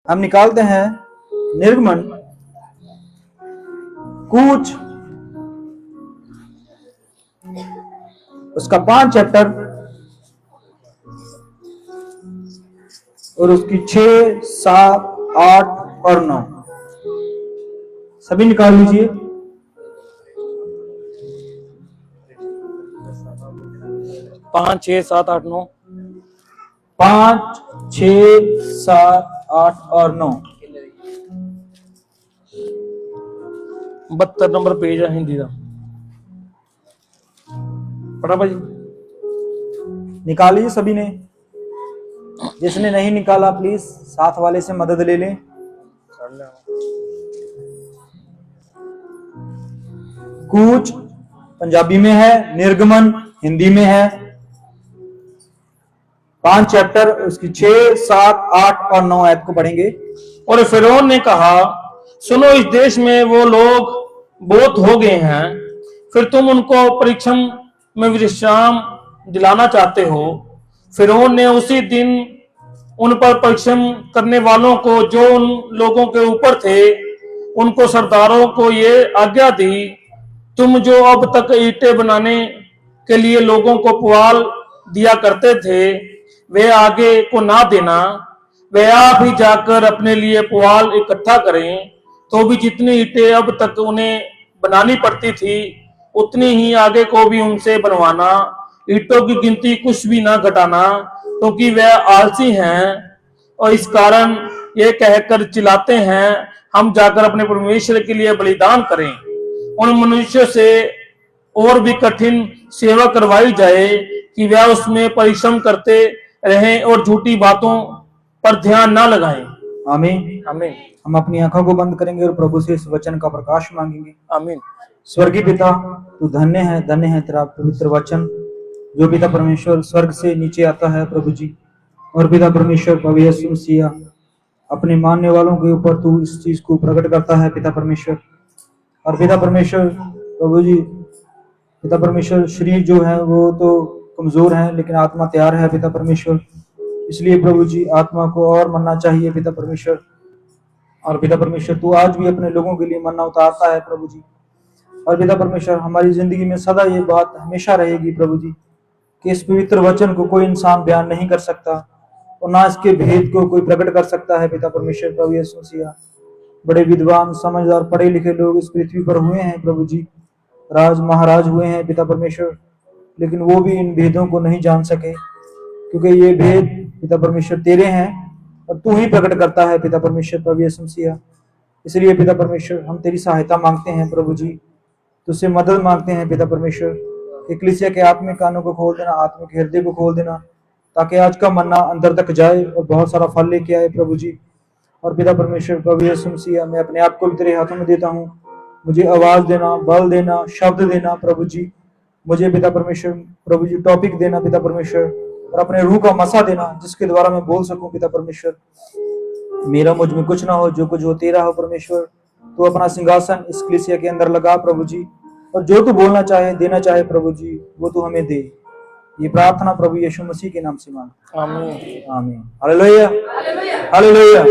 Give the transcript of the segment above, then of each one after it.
हम निकालते हैं निर्गमन कूच, उसका 5 चैप्टर और उसकी 6, 7, 8 और 9 सभी निकाल लीजिए। 5, 6, 7, 8, 9 5, 6, 7, 8 और 9 72 नंबर पेज है हिंदी का। पढ़ा भाजी। निकाल लीजिए सभी ने। जिसने नहीं निकाला प्लीज साथ वाले से मदद ले लें। कूच पंजाबी में है, निर्गमन हिंदी में है। 5 चैप्टर, उसकी 6, 7, 8 और 9 आयत को पढ़ेंगे। और फिरौन ने कहा, सुनो, इस देश में वो लोग बहुत हो गए हैं, फिर तुम उनको परीक्षण में विश्राम दिलाना चाहते हो। फिरौन ने उसी दिन उन पर परीक्षण करने वालों को जो उन लोगों के ऊपर थे, उनको सरदारों को ये आज्ञा दी, तुम जो अब तक ईंटें बनाने के लिए लोगों को पुआल दिया करते थे, वे आगे को ना देना। वे आप ही जाकर अपने लिए पुआल इकट्ठा करें, तो भी जितनी ईंटें अब तक उन्हें बनानी पड़ती थी, उतनी ही आगे को भी उनसे बनवाना। ईंटों की गिनती कुछ भी ना घटाना, क्योंकि वे आलसी हैं और इस कारण ये कहकर चिल्लाते हैं, हम जाकर अपने परमेश्वर के लिए बलिदान करें। उन मनुष्यों से और भी कठिन सेवा करवाई जाए कि वे उसमें परिश्रम करते रहें और झूठी बातों पर ध्यान ना लगाएं। आमीन। आमीन। हम अपनी आंखों को बंद करेंगे और प्रभु से इस वचन का प्रकाश मांगेंगे। आमीन। स्वर्गीय पिता, तू धन्य है तेरा पवित्र वचन जो पिता परमेश्वर स्वर्ग से नीचे आता है प्रभु जी। और पिता परमेश्वर प्रभु यीशु मसीह अपने मानने वालों के ऊपर तू इस चीज को प्रकट करता है पिता परमेश्वर। और पिता परमेश्वर प्रभु जी, पिता परमेश्वर शरीर जो है वो तो कमजोर है, लेकिन आत्मा तैयार है पिता परमेश्वर। इसलिए प्रभु जी आत्मा को और मन्ना चाहिए पिता परमेश्वर। और पिता परमेश्वर तू आज भी अपने लोगों के लिए मन्ना उतारता है प्रभु जी। और पिता परमेश्वर हमारी जिंदगी में सदा ये बात हमेशा रहेगी प्रभु जी कि इस पवित्र वचन को कोई इंसान बयान नहीं कर सकता और ना इसके भेद को कोई प्रकट कर सकता है पिता परमेश्वर। प्रभु यीशु मसीह, बड़े विद्वान समझदार पढ़े लिखे लोग इस पृथ्वी पर हुए हैं प्रभु जी, राज महाराज हुए हैं पिता परमेश्वर, लेकिन वो भी इन भेदों को नहीं जान सके, क्योंकि ये भेद पिता परमेश्वर तेरे हैं और तू ही प्रकट करता है पिता परमेश्वर प्रभु यीशु मसीह। इसलिए पिता परमेश्वर हम तेरी सहायता मांगते हैं प्रभु जी, तुझसे मदद मांगते हैं पिता परमेश्वर। एकलीसिया के आत्मिक कानों को खोल देना, आत्मिक हृदय को खोल देना, ताकि आज का मन्ना अंदर तक जाए और बहुत सारा फल लेके आए प्रभु जी। और पिता परमेश्वर प्रभु यीशु मसीह, मैं अपने आप को भी तेरे हाथों में देता हूँ। मुझे आवाज देना, बल देना, शब्द देना प्रभु जी। मुझे पिता परमेश्वर प्रभु जी टॉपिक देना पिता परमेश्वर, और अपने रूह का मसा देना जिसके द्वारा मैं बोल सकूं पिता परमेश्वर। मेरा मुझ में कुछ ना हो, जो कुछ हो तेरा हो परमेश्वर। तू अपना सिंहासन इस कलीसिया के अंदर लगा प्रभु जी, और जो तू बोलना चाहे देना चाहे प्रभु जी वो तू हमें दे। ये प्रार्थना प्रभु यीशु मसीह के नाम से मांग। आमीन। आमीन। Hallelujah, hallelujah.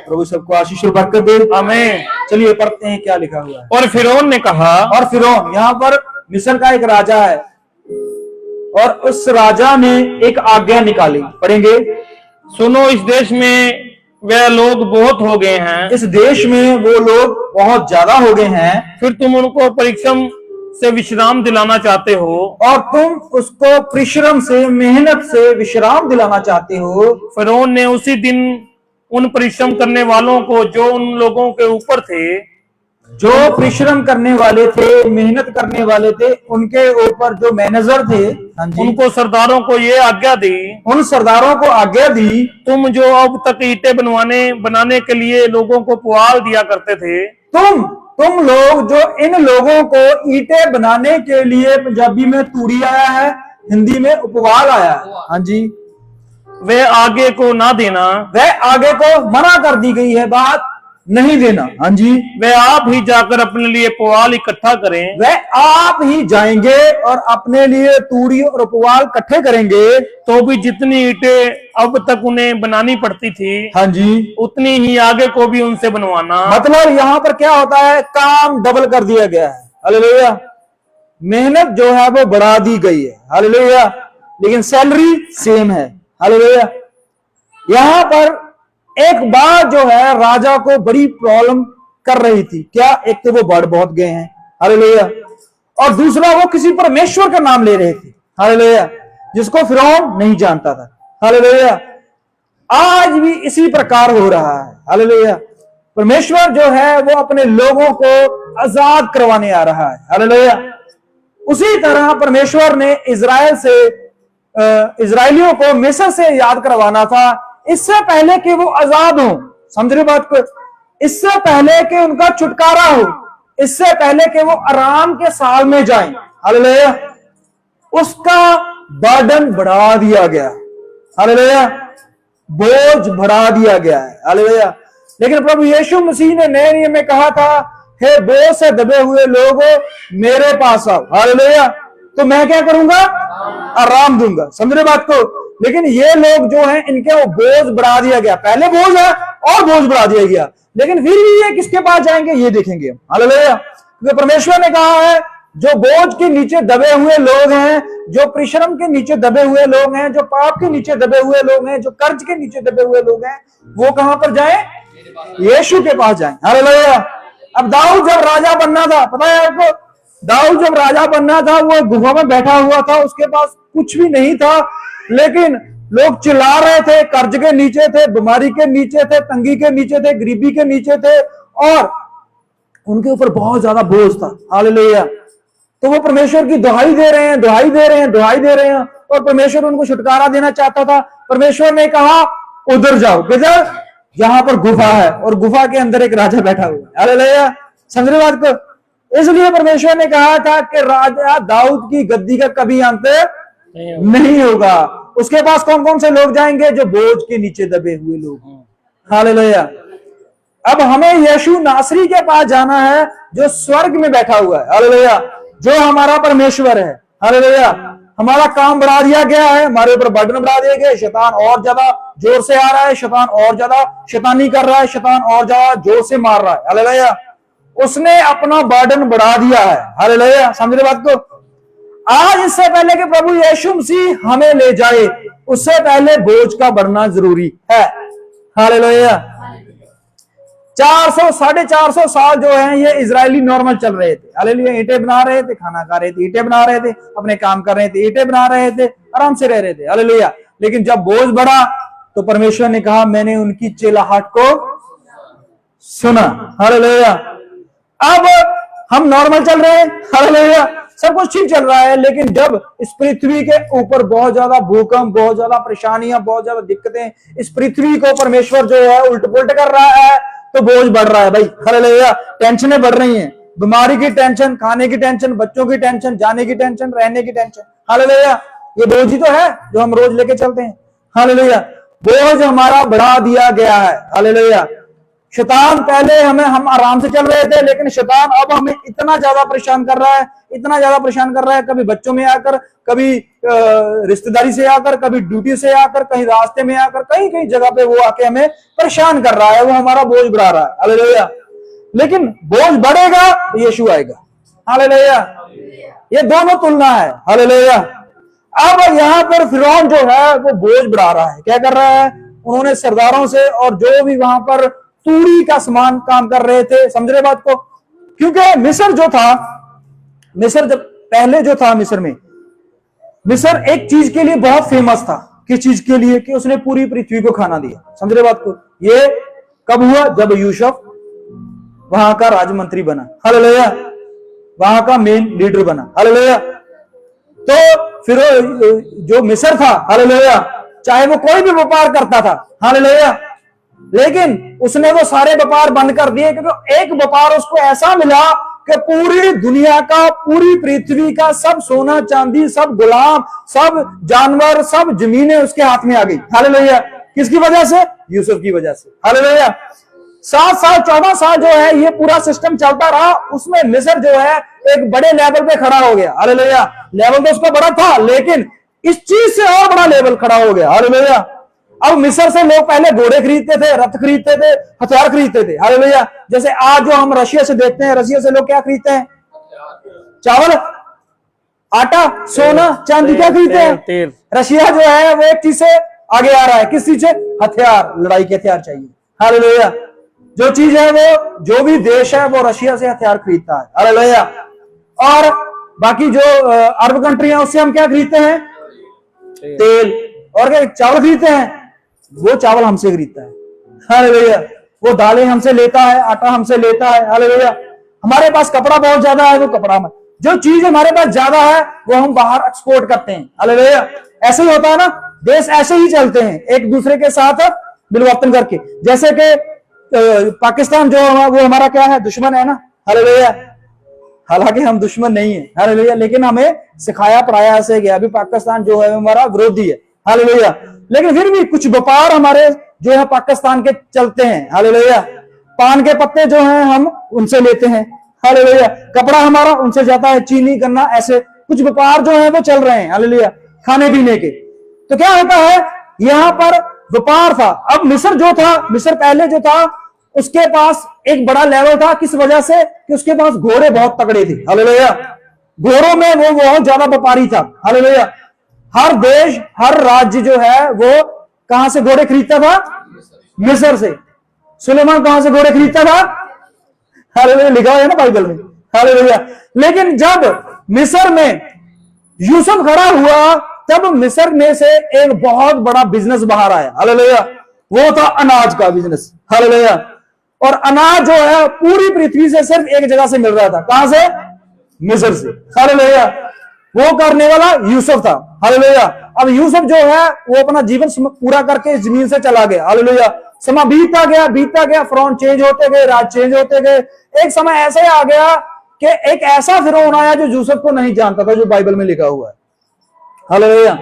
प्रभु सबको आशीष और बरकत दे। आमीन। चलिए पढ़ते हैं क्या लिखा हुआ है। और फिरौन ने कहा, और फिरौन यहाँ पर मिस्र का एक राजा है, और उस राजा ने एक आज्ञा निकाली। पढ़ेंगे। सुनो, इस देश में वे लोग बहुत हो गए हैं, इस देश में वो लोग बहुत ज्यादा हो गए हैं, फिर तुम उनको परिश्रम से विश्राम दिलाना चाहते हो। और तुम उसको परिश्रम से मेहनत से विश्राम दिलाना चाहते हो। फिरौन ने उसी दिन उन परिश्रम करने वालों को जो उन लोगों के ऊपर थे, जो परिश्रम करने वाले थे, मेहनत करने वाले थे, उनके ऊपर जो मैनेजर थे, उनको सरदारों को ये आज्ञा दी, उन सरदारों को आज्ञा दी, तुम जो अब तक ईंटें बनाने के लिए लोगों को पुआल दिया करते थे, तुम लोग जो इन लोगों को ईंटें बनाने के लिए, पंजाबी में तूड़ी आया है, हिंदी में उपवाल आया है, हाँ जी, वे आगे को ना देना। वह आगे को मना कर दी गई है बात। नहीं देना। हाँ जी, वे आप ही जाकर अपने लिए पुआल इकट्ठा करें। वह आप ही जाएंगे और अपने लिए तूड़ी और पुआल इकट्ठे करेंगे। तो भी जितनी ईंटें अब तक उन्हें बनानी पड़ती थी, हाँ जी, उतनी ही आगे को भी उनसे बनवाना। मतलब यहाँ पर क्या होता है, काम डबल कर दिया गया है। हालेलुया। मेहनत जो है वो बढ़ा दी गई है। हालेलुया। लेकिन सैलरी सेम है। हालेलुया। यहां पर एक बात जो है राजा को बड़ी प्रॉब्लम कर रही थी। क्या? एक तो वो बढ़ बहुत गए हैं। हालेलुया। और दूसरा वो किसी परमेश्वर का नाम ले रहे थे। हालेलुया। जिसको फिरौन नहीं जानता था। हालेलुया। आज भी इसी प्रकार हो रहा है। हालेलुया। परमेश्वर जो है वो अपने लोगों को आजाद करवाने आ रहा है। हालेलुया। उसी तरह परमेश्वर ने इजरायलियों को मिस्र से याद करवाना था, इससे पहले कि वो आजाद हो। समझ रहे बात को? इससे पहले कि उनका छुटकारा हो, इससे पहले कि वो आराम के साल में जाएं। हालेलुया। उसका बर्डन बढ़ा दिया गया। हालेलुया। बोझ बढ़ा दिया गया है। हालेलुया। लेकिन प्रभु यीशु मसीह ने नए नियम में कहा था, हे बोझ से दबे हुए लोगों मेरे पास आओ। हालेलुया। तो मैं क्या करूंगा? आराम दूंगा। समझ रहे बात को? लेकिन ये लोग जो हैं इनके वो बोझ बढ़ा दिया गया। पहले बोझ है और बोझ बढ़ा दिया गया, लेकिन फिर भी ये किसके पास जाएंगे ये देखेंगे। हालेलुया। क्योंकि परमेश्वर ने कहा है जो बोझ के नीचे दबे हुए लोग हैं, जो परिश्रम के नीचे दबे हुए लोग हैं, जो पाप के नीचे दबे हुए लोग हैं, जो कर्ज के नीचे दबे हुए लोग हैं, वो कहां पर जाएं? यीशु के पास जाएं। हालेलुया। अब दाऊद जब राजा बनना था, पता है आपको, दाऊद जब राजा बनना था वो गुफा में बैठा हुआ था, उसके पास कुछ भी नहीं था, लेकिन लोग चिल्ला रहे थे, कर्ज के नीचे थे, बीमारी के नीचे थे, तंगी के नीचे थे, गरीबी के नीचे थे, और उनके ऊपर बहुत ज्यादा बोझ था। हालेलुया। तो वो परमेश्वर की दुहाई दे रहे हैं, दुहाई दे रहे हैं, दुहाई दे रहे हैं, और परमेश्वर उनको छुटकारा देना चाहता था। परमेश्वर ने कहा उधर जाओ, किधर? जहां पर गुफा है, और गुफा के अंदर एक राजा बैठा हुआ है। हालेलुया। समझ रहे बात को? इसलिए परमेश्वर ने कहा था कि राजा दाऊद की गद्दी का कभी अंत नहीं होगा। उसके पास कौन कौन से लोग जाएंगे? जो बोझ के नीचे दबे हुए लोग। हालेलुया। अब हमें यीशु नासरी के पास जाना है, जो स्वर्ग में बैठा हुआ है। हालेलुया। जो हमारा परमेश्वर है। हालेलुया। हमारा काम बढ़ा दिया गया है, हमारे ऊपर बर्डन बढ़ा दिए गए। शैतान और ज्यादा जोर से आ रहा है, शैतान और ज्यादा शैतानी कर रहा है, शैतान और ज्यादा जोर से मार रहा है। हालेलुया। उसने अपना बर्डन बढ़ा दिया है। हालेलुया। समझ रहे बात को? आज इससे पहले कि प्रभु यीशु मसीह हमें ले जाए, उससे पहले बोझ का बढ़ना जरूरी है। हालेलुया। 400-450 साल जो है ये इजरायली नॉर्मल चल रहे थे। हालेलुया। ईंटें बना रहे थे, खाना खा रहे थे, ईंटें बना रहे थे, अपने काम कर रहे थे, ईंटें बना रहे थे, आराम से रह रहे थे। हालेलुया। लेकिन जब बोझ बढ़ा तो परमेश्वर ने कहा मैंने उनकी चिल्लाहट को सुना। हालेलुया। अब हम नॉर्मल चल रहे हैं। हालेलुया। सब कुछ ठीक चल रहा है, लेकिन जब इस पृथ्वी के ऊपर बहुत ज्यादा भूकंप, बहुत ज्यादा परेशानियां, बहुत ज्यादा दिक्कतें, इस पृथ्वी को परमेश्वर जो है उल्ट पुल्ट कर रहा है, तो बोझ बढ़ रहा है भाई। हालेलुया। टेंशनें बढ़ रही हैं, बीमारी की टेंशन, खाने की टेंशन, बच्चों की टेंशन, जाने की टेंशन, रहने की टेंशन। हालेलुया। ये बोझ ही तो है जो हम रोज लेके चलते हैं। हालेलुया। बोझ हमारा बढ़ा दिया गया है। हालेलुया। शैतान पहले हम आराम से चल रहे थे, लेकिन शैतान अब हमें इतना ज्यादा परेशान कर रहा है, इतना ज्यादा परेशान कर रहा है, कभी बच्चों में आकर, कभी रिश्तेदारी से आकर, कभी ड्यूटी से आकर, कहीं रास्ते में आकर, कहीं कहीं जगह पे वो आके हमें परेशान कर रहा है, वो हमारा बोझ बढ़ा रहा है। हालेलुया। लेकिन बोझ बढ़ेगा तो यीशु आएगा। हालेलुया। ये दोनों तुलना है। हालेलुया। अब यहाँ पर फिरौन जो है वो बोझ बढ़ा रहा है। क्या कर रहा है? उन्होंने सरदारों से और जो भी वहां पर तूड़ी का सामान काम कर रहे थे, समझ रहे बात को? क्योंकि मिस्र जो था, मिस्र जब पहले जो था, मिस्र एक चीज के लिए बहुत फेमस था। किस चीज के लिए? कि उसने पूरी पृथ्वी को खाना दिया। समझ रहे बात को? ये कब हुआ? जब यूसुफ वहां का राजमंत्री बना। हालेलुया। वहां का मेन लीडर बना। हालेलुया। तो फिर जो मिस्र था, हालेलुया, चाहे वो कोई भी व्यापार करता था, हालेलुया, लेकिन उसने वो सारे व्यापार बंद कर दिए, क्योंकि एक व्यापार उसको ऐसा मिला कि पूरी दुनिया का, पूरी पृथ्वी का सब सोना चांदी, सब गुलाम, सब जानवर, सब जमीनें उसके हाथ में आ गई। हालेलुया। किसकी वजह से? यूसुफ की वजह से। हालेलुया। 7 साल 14 साल जो है ये पूरा सिस्टम चलता रहा, उसमें मिस्र जो है एक बड़े लेवल पे खड़ा हो गया। हालेलुया। लेवल तो उसका बड़ा था, लेकिन इस चीज से और बड़ा लेवल खड़ा हो गया। हालेलुया। अब मिस्र से लोग पहले घोड़े खरीदते थे, रथ खरीदते थे, हथियार खरीदते थे। हालेलुया। जैसे आज जो हम रशिया से देखते हैं, रशिया से लोग क्या खरीदते हैं? चावल, आटा, सोना, चांदी, क्या खरीदते हैं? तेल। रशिया जो है वो एक चीज से आगे आ रहा है। किस चीज से? हथियार, लड़ाई के हथियार चाहिए। हालेलुया। जो चीज है वो, जो भी देश है वो रशिया से हथियार खरीदता है। हालेलुया। और बाकी जो अरब कंट्री है उससे हम क्या खरीदते हैं? तेल। और क्या चावल खरीदते हैं? वो चावल हमसे खरीदता है। हालेलुया। वो दालें हमसे लेता है, आटा हमसे लेता है। हालेलुया। हमारे पास कपड़ा बहुत ज्यादा है, वो कपड़ा में जो चीज हमारे पास ज्यादा है वो हम बाहर एक्सपोर्ट करते हैं। हालेलुया। ऐसे ही होता है ना, देश ऐसे ही चलते हैं एक दूसरे के साथ मिलवर्तन करके। जैसे कि पाकिस्तान जो वो हमारा क्या है? दुश्मन है ना। हालेलुया। हालांकि हम दुश्मन नहीं है। हालेलुया। लेकिन हमें सिखाया पढ़ाया ऐसे गया, अभी पाकिस्तान जो है हमारा विरोधी है। हालेलुया। लेकिन फिर भी कुछ व्यापार हमारे जो है पाकिस्तान के चलते हैं। हालेलुया। पान के पत्ते जो हैं हम उनसे लेते हैं। हालेलुया। कपड़ा हमारा उनसे जाता है, चीनी, गन्ना, ऐसे कुछ व्यापार जो है वो चल रहे हैं। हालेलुया। खाने पीने के। तो क्या होता है, यहां पर व्यापार था। अब मिस्र जो था, मिस्र पहले जो था उसके पास एक बड़ा लेवल था। किस वजह से? कि उसके पास घोड़े बहुत तगड़े थे। हालेलुया। घोड़ों में वो बहुत ज्यादा व्यापारी था। हालेलुया। हर देश, हर राज्य जो है वो कहां से घोड़े खरीदता था? मिस्र से। सुलेमान कहां से घोड़े खरीदता था? हालेलुया। लिखा है ना बाइबल में। हालेलुया। लेकिन जब मिस्र में यूसुफ खड़ा हुआ, तब मिस्र में से एक बहुत बड़ा बिजनेस बाहर आया। हालेलुया। वो था अनाज का बिजनेस। हालेलुया। और अनाज जो है पूरी पृथ्वी से सिर्फ एक जगह से मिल रहा था। कहां से? मिस्र से। हालेलुया। वो करने वाला यूसुफ था। हालेलुया। अब यूसुफ जो है वो अपना जीवन पूरा करके इस जमीन से चला गया। हालेलुया। समय बीतता गया, फिरौन चेंज होते गए, राज चेंज होते गए। एक समय ऐसे आ गया कि एक ऐसा फिरौन आया जो यूसुफ को नहीं जानता था, जो बाइबल में लिखा हुआ है। हालेलुया।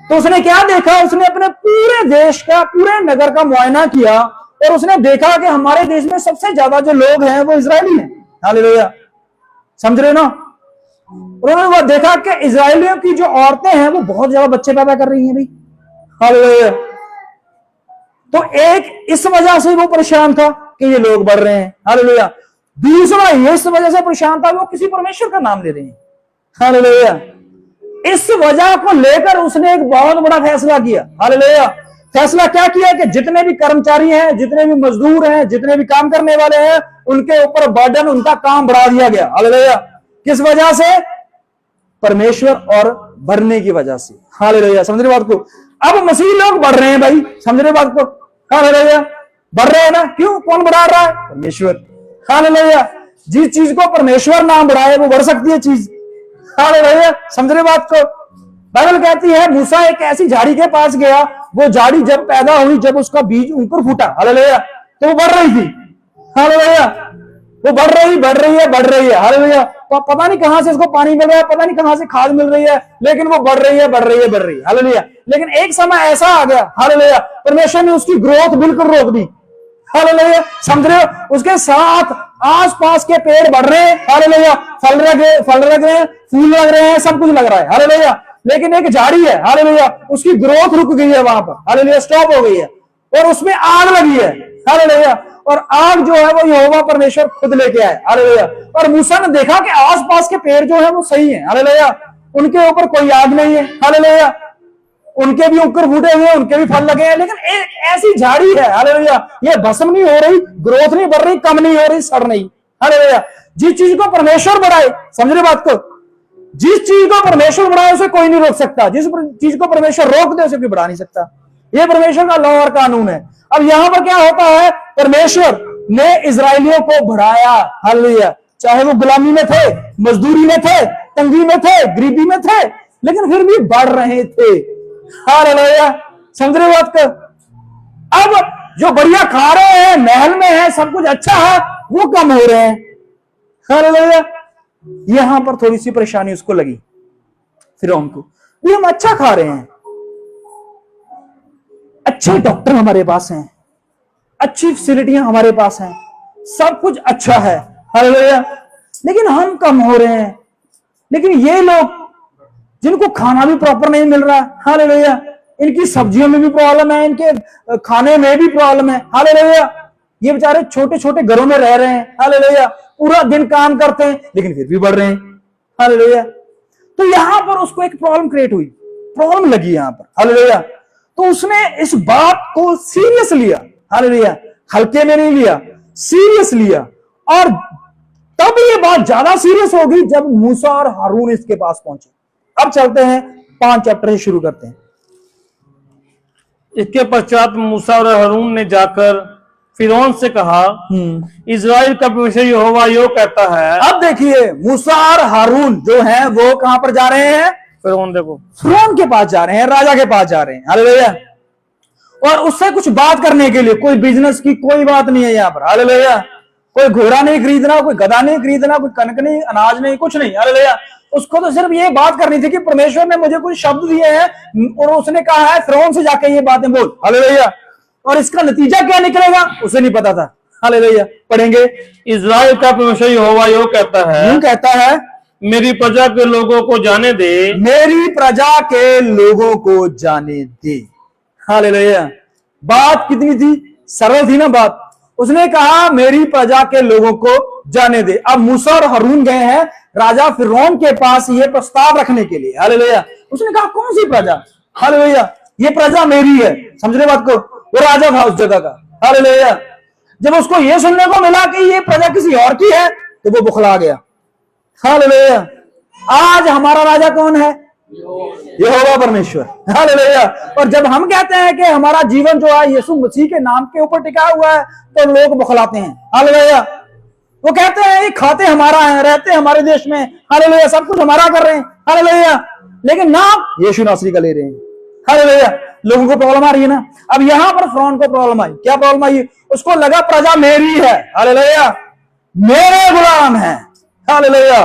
तो उसने क्या देखा? उसने अपने पूरे देश का, पूरे नगर का मुआयना किया और उसने देखा कि हमारे देश में सबसे ज्यादा जो लोग हैं वो इजरायली हैं। हालेलुया। समझ रहे हो ना? उन्होंने वो देखा कि इजरायलियों की जो औरतें हैं वो बहुत ज्यादा बच्चे पैदा कर रही हैं भाई। हालेलुया। तो एक इस वजह से वो परेशान था कि ये लोग बढ़ रहे हैं। हालेलुया। दूसरा ये इस वजह से परेशान था, वो किसी परमेश्वर का नाम ले रहे हैं। हालेलुया। इस वजह को लेकर उसने एक बहुत बड़ा फैसला किया। हालेलुया। फैसला क्या किया कि जितने भी कर्मचारी हैं, जितने भी मजदूर हैं, जितने भी काम करने वाले हैं, उनके ऊपर बर्डन, उनका काम बढ़ा दिया गया। हालेलुया। किस वजह से? परमेश्वर और बढ़ने की वजह से। हालेलुया। समझ रहे बात को? अब मसीह लोग बढ़ रहे हैं भाई। समझ रहे बात को? हालेलुया। बढ़ रहे हैं ना? क्यों? कौन बढ़ा रहा है? परमेश्वर। हालेलुया। जिस चीज को परमेश्वर नाम बढ़ाए वो बढ़ सकती है चीज। हालेलुया। समझ रहे बात को? बाइबल कहती है मूसा एक ऐसी झाड़ी के पास गया, वो झाड़ी जब पैदा हुई, जब उसका बीज ऊपर फूटा, हालेलुया, तो वो बढ़ रही थी। हालेलुया। वो बढ़ रही है। हालेलुया। तो पता नहीं कहां से इसको पानी मिल रहा है, पता नहीं कहां से खाद मिल रही है, लेकिन वो बढ़ रही है। हालेलुया। लेकिन एक समय ऐसा आ गया, हालेलुया, परमेश्वर ने उसकी ग्रोथ बिल्कुल रोक दी। हालेलुया। समझ रहे हो? उसके साथ आसपास के पेड़ बढ़ रहे हैं। हालेलुया। फल लग रहे हैं, फूल लग रहे हैं, सब कुछ लग रहा है। हालेलुया। लेकिन एक झाड़ी है, हालेलुया, उसकी ग्रोथ रुक गई है वहां पर। हालेलुया। स्टॉप हो गई है और उसमें आग लगी है। हालेलुया। और आग जो है वो यहोवा परमेश्वर खुद लेके आए। हालेलुया। और मूसा ने देखा कि आसपास के पेड़ जो है वो सही है। हालेलुया। उनके ऊपर कोई आग नहीं है। हालेलुया। उनके भी अंकुर फूटे हुए, उनके भी फल लगे हैं, लेकिन एक ऐसी झाड़ी है, हालेलुया, ये भस्म नहीं हो रही, ग्रोथ नहीं बढ़ रही, कम नहीं हो रही, सड़ नहीं। हालेलुया। जिस चीज को परमेश्वर बढ़ाए, समझ रहे बात को? जिस चीज को परमेश्वर बढ़ाए उसे कोई नहीं रोक सकता। जिस चीज को परमेश्वर रोक दे उसे कोई बढ़ा नहीं सकता। ये परमेश्वर का लॉ और कानून है। अब यहां पर क्या होता है? परमेश्वर ने इजरायलियों को बढ़ाया। हालेलुया। चाहे वो गुलामी में थे, मजदूरी में थे, तंगी में थे, गरीबी में थे, लेकिन फिर भी बढ़ रहे थे। हालेलुया। समझ रहे बात को? अब जो बढ़िया खा रहे हैं, महल में है, सब कुछ अच्छा है, वो कम हो रहे हैं। हालेलुया। यहां पर थोड़ी सी परेशानी उसको लगी, फिरौन को। भी हम अच्छा खा रहे हैं, अच्छे डॉक्टर हमारे पास हैं, अच्छी फैसिलिटियां हमारे पास हैं, सब कुछ अच्छा है, हालेलुया, लेकिन हम कम हो रहे हैं। लेकिन ये लोग जिनको खाना भी प्रॉपर नहीं मिल रहा, हालेलुया, इनकी सब्जियों में भी प्रॉब्लम है, इनके खाने में भी प्रॉब्लम है, हालेलुया, ये बेचारे छोटे छोटे घरों में रह रहे हैं, हालेलुया, पूरा दिन काम करते हैं लेकिन फिर भी बढ़ रहे हैं, हालेलुया। तो यहां पर उसको एक प्रॉब्लम क्रिएट हुई, प्रॉब्लम लगी यहां पर, हालेलुया। तो उसने इस बात को सीरियस लिया, हालेलुया, हल्के में नहीं लिया, सीरियस लिया। और तब ये बात ज्यादा सीरियस होगी जब मूसा और हारून इसके पास पहुंचे। अब चलते हैं 5 चैप्टर से शुरू करते हैं। इसके पश्चात मूसा और हारून ने जाकर फिरौन से कहा, इजराइल का परमेश्वर यहोवा यो कहता है। अब देखिए मूसा और हारून जो हैं वो कहां पर जा रहे हैं? फिरौन, देखो फिरौन के पास जा रहे हैं, राजा के पास जा रहे हैं, हालेलुया। और उससे कुछ बात करने के लिए, कोई बिजनेस की कोई बात नहीं है यहां पर, हालेलुया। कोई घोड़ा नहीं खरीदना, कोई गधा नहीं खरीदना, कोई कनक नहीं, अनाज नहीं, कुछ नहीं, हालेलुया। उसको तो सिर्फ ये बात करनी थी कि परमेश्वर ने मुझे कुछ शब्द दिए हैं और उसने कहा है फिरौन से जाके ये बातें बोल, हालेलुया। और इसका नतीजा क्या निकलेगा उसे नहीं पता था, हालेलुया। पढ़ेंगे, इजराइल का परमेश्वर यहोवा यो कहता है, यूं कहता है, मेरी प्रजा के लोगों को जाने दे, मेरी प्रजा के लोगों को जाने दे, हालेलुया। बात कितनी थी सरल थी ना बात। उसने कहा मेरी प्रजा के लोगों को जाने दे। अब मूसा और हारून गए हैं राजा फिरौन के पास ये प्रस्ताव रखने के लिए, हालेलुया। उसने कहा कौन सी प्रजा, हालेलुया, ये प्रजा मेरी है, समझ रहे बात को। वो राजा था उस जगह का, हालेलुया। जब उसको ये सुनने को मिला कि ये प्रजा किसी और की है तो वो बुखला गया, हालेलुया। आज हमारा राजा कौन है? यहोवा परमेश्वर, हालेलुया। और जब हम कहते हैं कि हमारा जीवन जो है यीशु मसीह के नाम के ऊपर टिका हुआ है तो लोग बखलाते हैं, हालेलुया। वो कहते हैं ये खाते हमारा है, रहते हमारे देश में, हालेलुया, सब कुछ हमारा कर रहे हैं, हालेलुया, लेकिन नाम यीशु नासरी का ले रहे हैं, हालेलुया। लोगों को प्रॉब्लम आ रही है ना। अब यहां पर फिरौन को प्रॉब्लम आई। क्या प्रॉब्लम आई? उसको लगा प्रजा मेरी है, हालेलुया, मेरे गुलाम है, हालेलुया।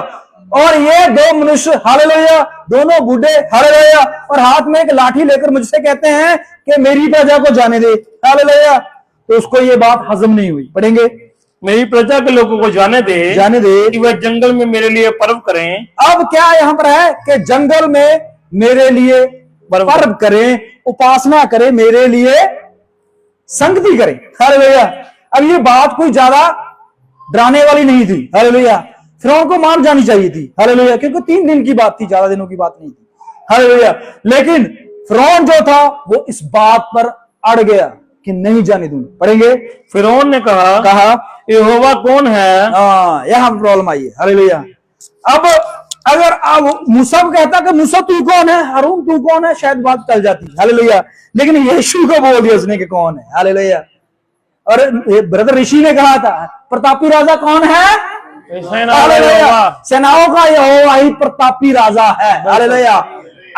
और ये दो मनुष्य, हालेलुया, दोनों बूढ़े, हालेलुया, और हाथ में एक लाठी लेकर मुझसे कहते हैं कि मेरी प्रजा को जाने दे, हालेलुया। तो उसको ये बात हजम नहीं हुई। पढ़ेंगे, मेरी प्रजा के लोगों को जाने दे, जाने दे कि वह जंगल में मेरे लिए पर्व करें। अब क्या यहां पर है कि जंगल में मेरे लिए पर्व करें, उपासना करें, मेरे लिए संगति करें, हालेलुया। अब ये बात कोई ज्यादा डराने वाली नहीं थी, हालेलुया। फिरौन को मान जानी चाहिए थी, हालेलुया, क्योंकि 3 दिन की बात थी, ज्यादा दिनों की बात नहीं थी, हालेलुया। लेकिन फिरौन जो था वो इस बात पर अड़ गया कि नहीं जाने दूंगा। पढ़ेंगे, फिरौन ने कहा यहोवा कौन है? यहां प्रॉब्लम आई है, हालेलुया। अब अगर अब मूसा को कहता कि मूसा तू कौन है, हारून तू कौन है, शायद बात टल जाती, हालेलुया। लेकिन यीशु को बोल दिया उसने कि कौन है, हालेलुया। और ब्रदर ऋषि ने कहा था प्रतापी राजा कौन है? हालेलुया, सेनाओं का यहोवा ही प्रतापी राजा है, हालेलुया।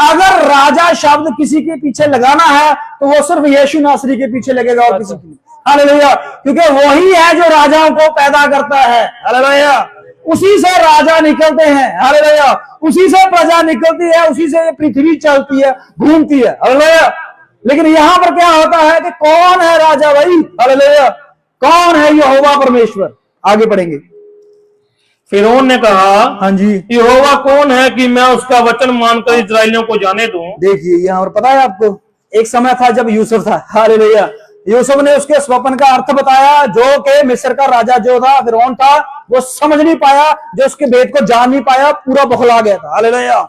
अगर राजा शब्द किसी के पीछे लगाना है तो वो सिर्फ यीशु नासरी के पीछे लगेगा और किसी के, हालेलुया, क्योंकि वही है जो राजाओं को पैदा करता है, हालेलुया। उसी से राजा निकलते हैं, हालेलुया, उसी से प्रजा निकलती है, उसी से ये पृथ्वी चलती है, घूमती है, हालेलुया। लेकिन यहां पर क्या होता है कि कौन है राजा भाई, हालेलुया, कौन है यहोवा परमेश्वर। आगे पढ़ेंगे, फिरौन ने कहा, हाँ जी, यहोवा कौन है कि मैं उसका वचन मानकर इस्राएलियों को जाने दूं? देखिए यहां पर पता है आपको, एक समय था जब यूसुफ था, हालेलुया। यूसुफ ने उसके स्वप्न का अर्थ बताया, जो कि मिस्र का राजा जो था फिरौन था वो समझ नहीं पाया, जो उसके भेद को जान नहीं पाया, पूरा बौखला गया था, हालेलुया।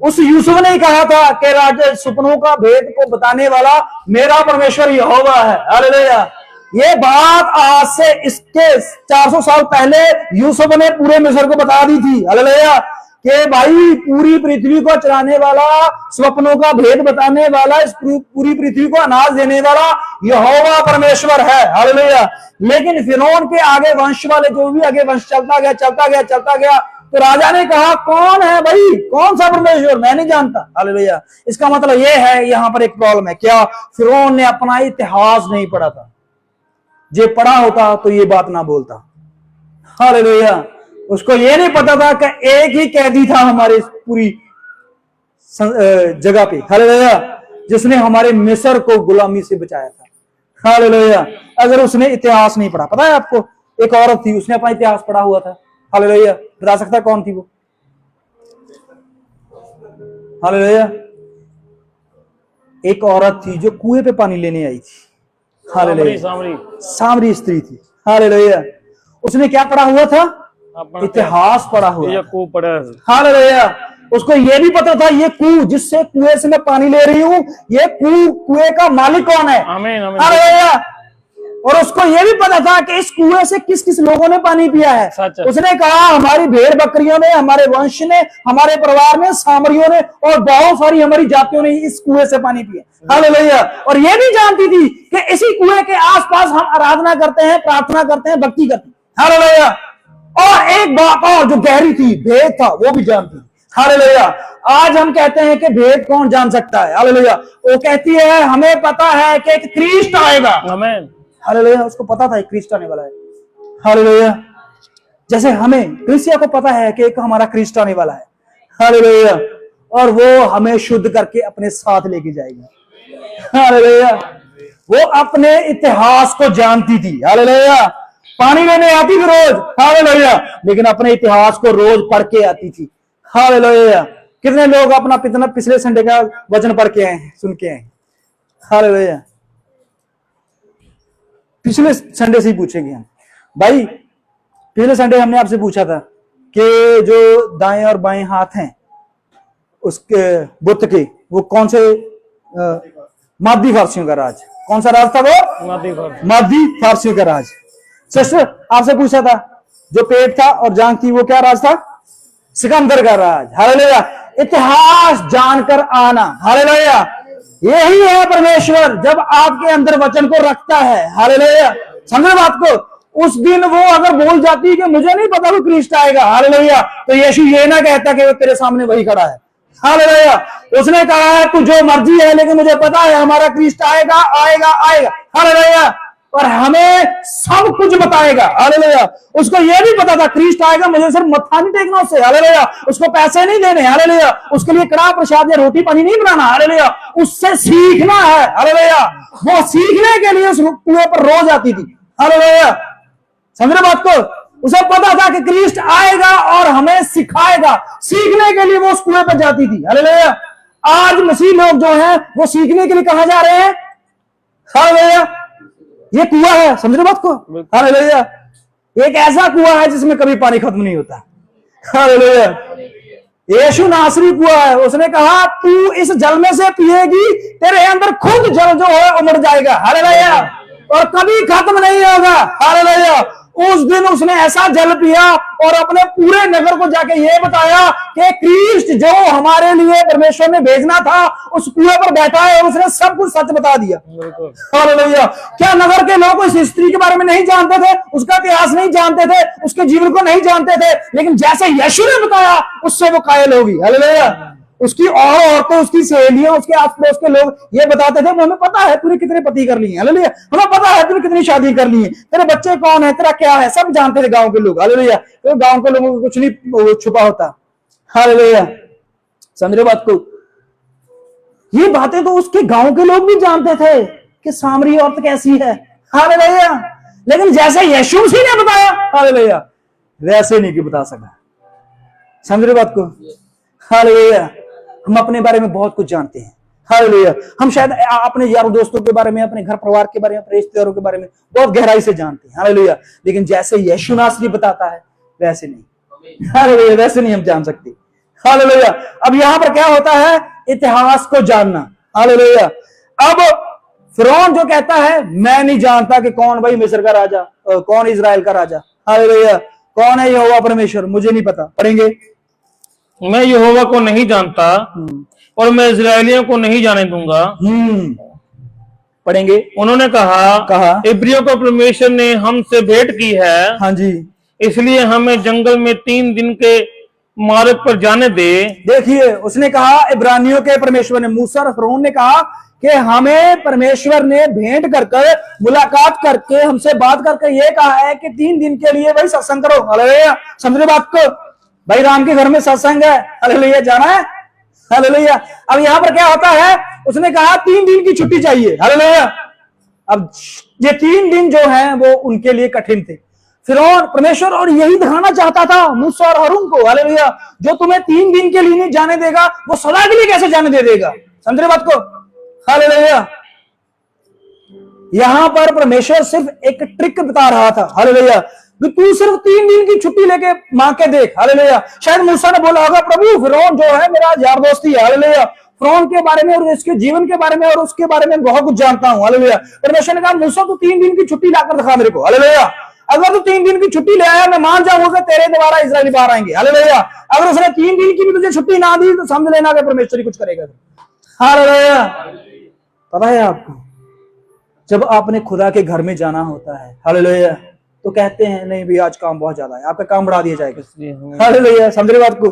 उस यूसुफ ने कहा था कि राजा सपनों का भेद को बताने वाला मेरा परमेश्वर यहोवा है, हालेलुया। ये बात आज से इसके 400 साल पहले यूसुफ ने पूरे मिस्र को बता दी थी, हालेलुया, कि भाई पूरी पृथ्वी को चलाने वाला, स्वप्नों का भेद बताने वाला, इस पूरी पृथ्वी को अनाज देने वाला यहोवा परमेश्वर है, हालेलुया। लेकिन फिरौन के आगे वंश वाले जो भी आगे वंश चलता गया, तो राजा ने कहा कौन है भाई, कौन सा परमेश्वर, मैं नहीं जानता, हालेलुया। इसका मतलब यह है यहां पर एक प्रॉब्लम है। क्या? फिरौन ने अपना इतिहास नहीं पढ़ा था। जे पढ़ा होता तो ये बात ना बोलता, हालेलुया। उसको ये नहीं पता था कि एक ही कैदी था हमारे पूरी जगह पे, हालेलुया, जिसने हमारे मिस्र को गुलामी से बचाया था, हालेलुया। अगर उसने इतिहास नहीं पढ़ा। पता है आपको, एक औरत थी, उसने अपना इतिहास पढ़ा हुआ था। हालेलुया। बता सकता है कौन थी वो? हालेलुया। एक औरत थी जो कुएं पे पानी लेने आई थी। हालेलुया। सामरी स्त्री थी। हालेलुया। उसने क्या पढ़ा हुआ था? इतिहास पढ़ा हुआ था। हालेलुया। उसको ये भी पता था ये कुएं, जिससे कुएं से मैं पानी ले रही हूं, ये कुएं का मालिक कौन है। हालेलुया। और उसको ये भी पता था कि इस कुएं से किस किस लोगों ने पानी पिया है। उसने कहा हमारी भेड़ बकरियों ने, हमारे वंश ने, हमारे परिवार ने, सामरियों ने और बहुत सारी हमारी जातियों ने इस कुएं से पानी पिया। हालेलुया। और ये भी जानती थी कि इसी कुएं के आसपास हम आराधना करते हैं, प्रार्थना करते हैं, भक्ति करते हैं। हालेलुया। और एक बात और जो गहरी थी, भेद था, वो भी जानती थी। हालेलुया। आज हम कहते हैं कि भेद कौन जान सकता है? हालेलुया। वो कहती है हमें पता है कि एक ख्रीष्ट आएगा। आमीन। हालेलुया। उसको पता था एक ख्रीष्ट आने वाला है। हालेलुया। जैसे हमें क्रिस्टिया को पता है कि एक हमारा ख्रीष्ट आने वाला है। हालेलुया। और वो हमें शुद्ध करके अपने साथ लेके जाएगा। हालेलुया। वो अपने इतिहास को जानती थी। हालेलुया। पानी लेने आती थी रोज। हालेलुया। लेकिन अपने इतिहास को रोज पढ़ के आती थी। हालेलुया। कितने लोग अपना पिछले संडे का वचन पढ़ के आए हैं, सुन के आए हैं? हालेलुया। पिछले संडे से ही पूछेंगे हम। भाई पिछले संडे हमने आपसे पूछा था कि जो दाएं और बाएं हाथ हैं उसके बुत के, वो कौन से मादी फारसियों का राज, कौन सा राज था वो? मादी फारसियों का राज। सिस्टर आपसे पूछा था जो पेट था और जांघ थी, वो क्या राज था? सिकंदर का राज। हालेलुया। इतिहास जानकर आना। हालेलुया। यही है परमेश्वर जब आपके अंदर वचन को रखता है। हालेलुया। समझे बात को? उस दिन वो अगर बोल जाती कि मुझे नहीं पता वो ख्रीष्ट आएगा, हालेलुया, तो यीशु ये ना कहता कि वो तेरे सामने वही खड़ा है। हालेलुया। उसने कहा है तू जो मर्जी है, लेकिन मुझे पता है हमारा ख्रीष्ट आएगा आएगा आएगा। हालेलुया। और हमें सब कुछ बताएगा। हालेलुया। उसको यह भी पता था ख्रीष्ट आएगा, मुझे सिर्फ मत्था नहीं टेकना उससे। हालेलुया। उसको पैसे नहीं देने। हालेलुया। उसके लिए कड़ा प्रसाद या रोटी पानी नहीं बनाना। हालेलुया। उससे सीखना है। हालेलुया। वो सीखने के लिए उस कुएं पर रोज आती थी। हालेलुया। समझ रहे बात को? उसे पता था कि ख्रीष्ट आएगा और हमें सिखाएगा। सीखने के लिए वो उस कुएं पर जाती थी। हालेलुया। आज मसीह लोग जो हैं वो सीखने के लिए कहां जा रहे हैं? हालेलुया। ये कुआं है, समझ रहे बात को? हालेलुया। एक ऐसा कुआं है जिसमें कभी पानी खत्म नहीं होता। हालेलुया। यीशु नासरी कुआं है। उसने कहा तू इस जल में से पिएगी, तेरे अंदर खुद जल जो है उमड़ जाएगा। हालेलुया। और कभी खत्म नहीं होगा। हालेलुया। उस दिन उसने ऐसा जल पिया और अपने पूरे नगर को जाके ये बताया कि ख्रीष्ट जो हमारे लिए परमेश्वर ने भेजना था उस कुएं पर बैठा है, और उसने सब कुछ सच बता दिया। हालेलुया। क्या नगर के लोग इस स्त्री के बारे में नहीं जानते थे? उसका इतिहास नहीं जानते थे? उसके जीवन को नहीं जानते थे? लेकिन जैसे यीशु ने बताया उससे वो कायल होगी। हालेलुया। उसकी और औरतें, उसकी सहेलियां, उसके आस पड़ोस के लोग ये बताते थे हमें पता है तूने कितने पति कर लिए। हालेलुया। हमें पता है तूने कितनी शादी कर ली है, तेरे बच्चे कौन है, तेरा क्या है, सब जानते थे गांव के लोग। हालेलुया। तो गांव के लोगों को कुछ नहीं छुपा होता। हालेलुया। समझ रहे बात को? ये बातें तो उसके गांव के लोग भी जानते थे कि सामरी औरत कैसी है। हालेलुया। लेकिन जैसे यीशु मसीह ने बताया, हालेलुया, वैसे नहीं कि बता सका। समझ रहे बात को? हालेलुया। हम अपने बारे में बहुत कुछ जानते हैं। हालेलुया। हम शायद अपने यारों दोस्तों के बारे में, अपने घर परिवार के बारे में, अपने रिश्तेदारों के बारे में बहुत गहराई से जानते हैं। हालेलुया। लेकिन जैसे यीशु नासरी बताता है वैसे नहीं। हालेलुया। वैसे नहीं हम जान सकते। हालेलुया। अब यहां पर क्या होता है? इतिहास को जानना। हालेलुया। अब फिरौन जो कहता है मैं नहीं जानता कि कौन भाई मिस्र का राजा, कौन इजराइल का राजा। हालेलुया। कौन है यहोवा परमेश्वर, मुझे नहीं पता। पढ़ेंगे। मैं यहोवा को नहीं जानता और मैं इजराइलियों को नहीं जाने दूंगा। पढ़ेंगे। उन्होंने कहा इब्रियों को परमेश्वर ने हमसे भेंट की है। हाँ जी। इसलिए हमें जंगल में 3 दिन के मार्ग पर जाने दे। देखिए उसने कहा इब्रानियों के परमेश्वर ने, मूसा और फिरौन ने कहा कि हमें परमेश्वर ने भेंट कर मुलाकात करके हमसे बात करके ये कहा है कि 3 दिन के लिए भाई सत्संग करो। हालेलुया। समझे बात को? भाई राम के घर में सत्संग है। हालेलुया। जाना है। हालेलुया। अब यहां पर क्या होता है? उसने कहा 3 दिन की छुट्टी चाहिए। हालेलुया। अब ये 3 दिन जो है वो उनके लिए कठिन थे। फिरौन परमेश्वर और यही दिखाना चाहता था मूसा और हारून को, हालेलुया, जो तुम्हें 3 दिन के लिए नहीं जाने देगा वो सदा के लिए कैसे जाने दे देगा। समझ रहे बात को, हालेलुया। यहां पर परमेश्वर सिर्फ एक ट्रिक बता रहा था, हालेलुया, कि तू सिर्फ 3 दिन की छुट्टी लेके मांग के देख, हालेलुया। शायद मूसा ने बोला होगा, प्रभु फिरौन जो है मेरा यार दोस्ती है, हालेलुया, फिरौन के बारे में और इसके जीवन के बारे में और उसके बारे में बहुत कुछ जानता हूं, हालेलुया। परमेश्वर ने कहा मूसा तू 3 दिन की छुट्टी लाकर दिखा मेरे को, हालेलुया। अगर तू 3 दिन की छुट्टी ले आया मैं मान जाऊंगा तेरे द्वारा इस्राएली बाहर आएंगे, हालेलुया। अगर उसने 3 दिन की भी तुझे छुट्टी ना दी तो समझ लेना कि परमेश्वर ही कुछ करेगा, हालेलुया। पता है आपको, जब आपने खुदा के घर में जाना होता है, हालेलुया, तो कहते हैं नहीं भी आज काम बहुत ज्यादा है, आपका काम बढ़ा दिया जाएगा, हालेलुया। समझ रहे बात को,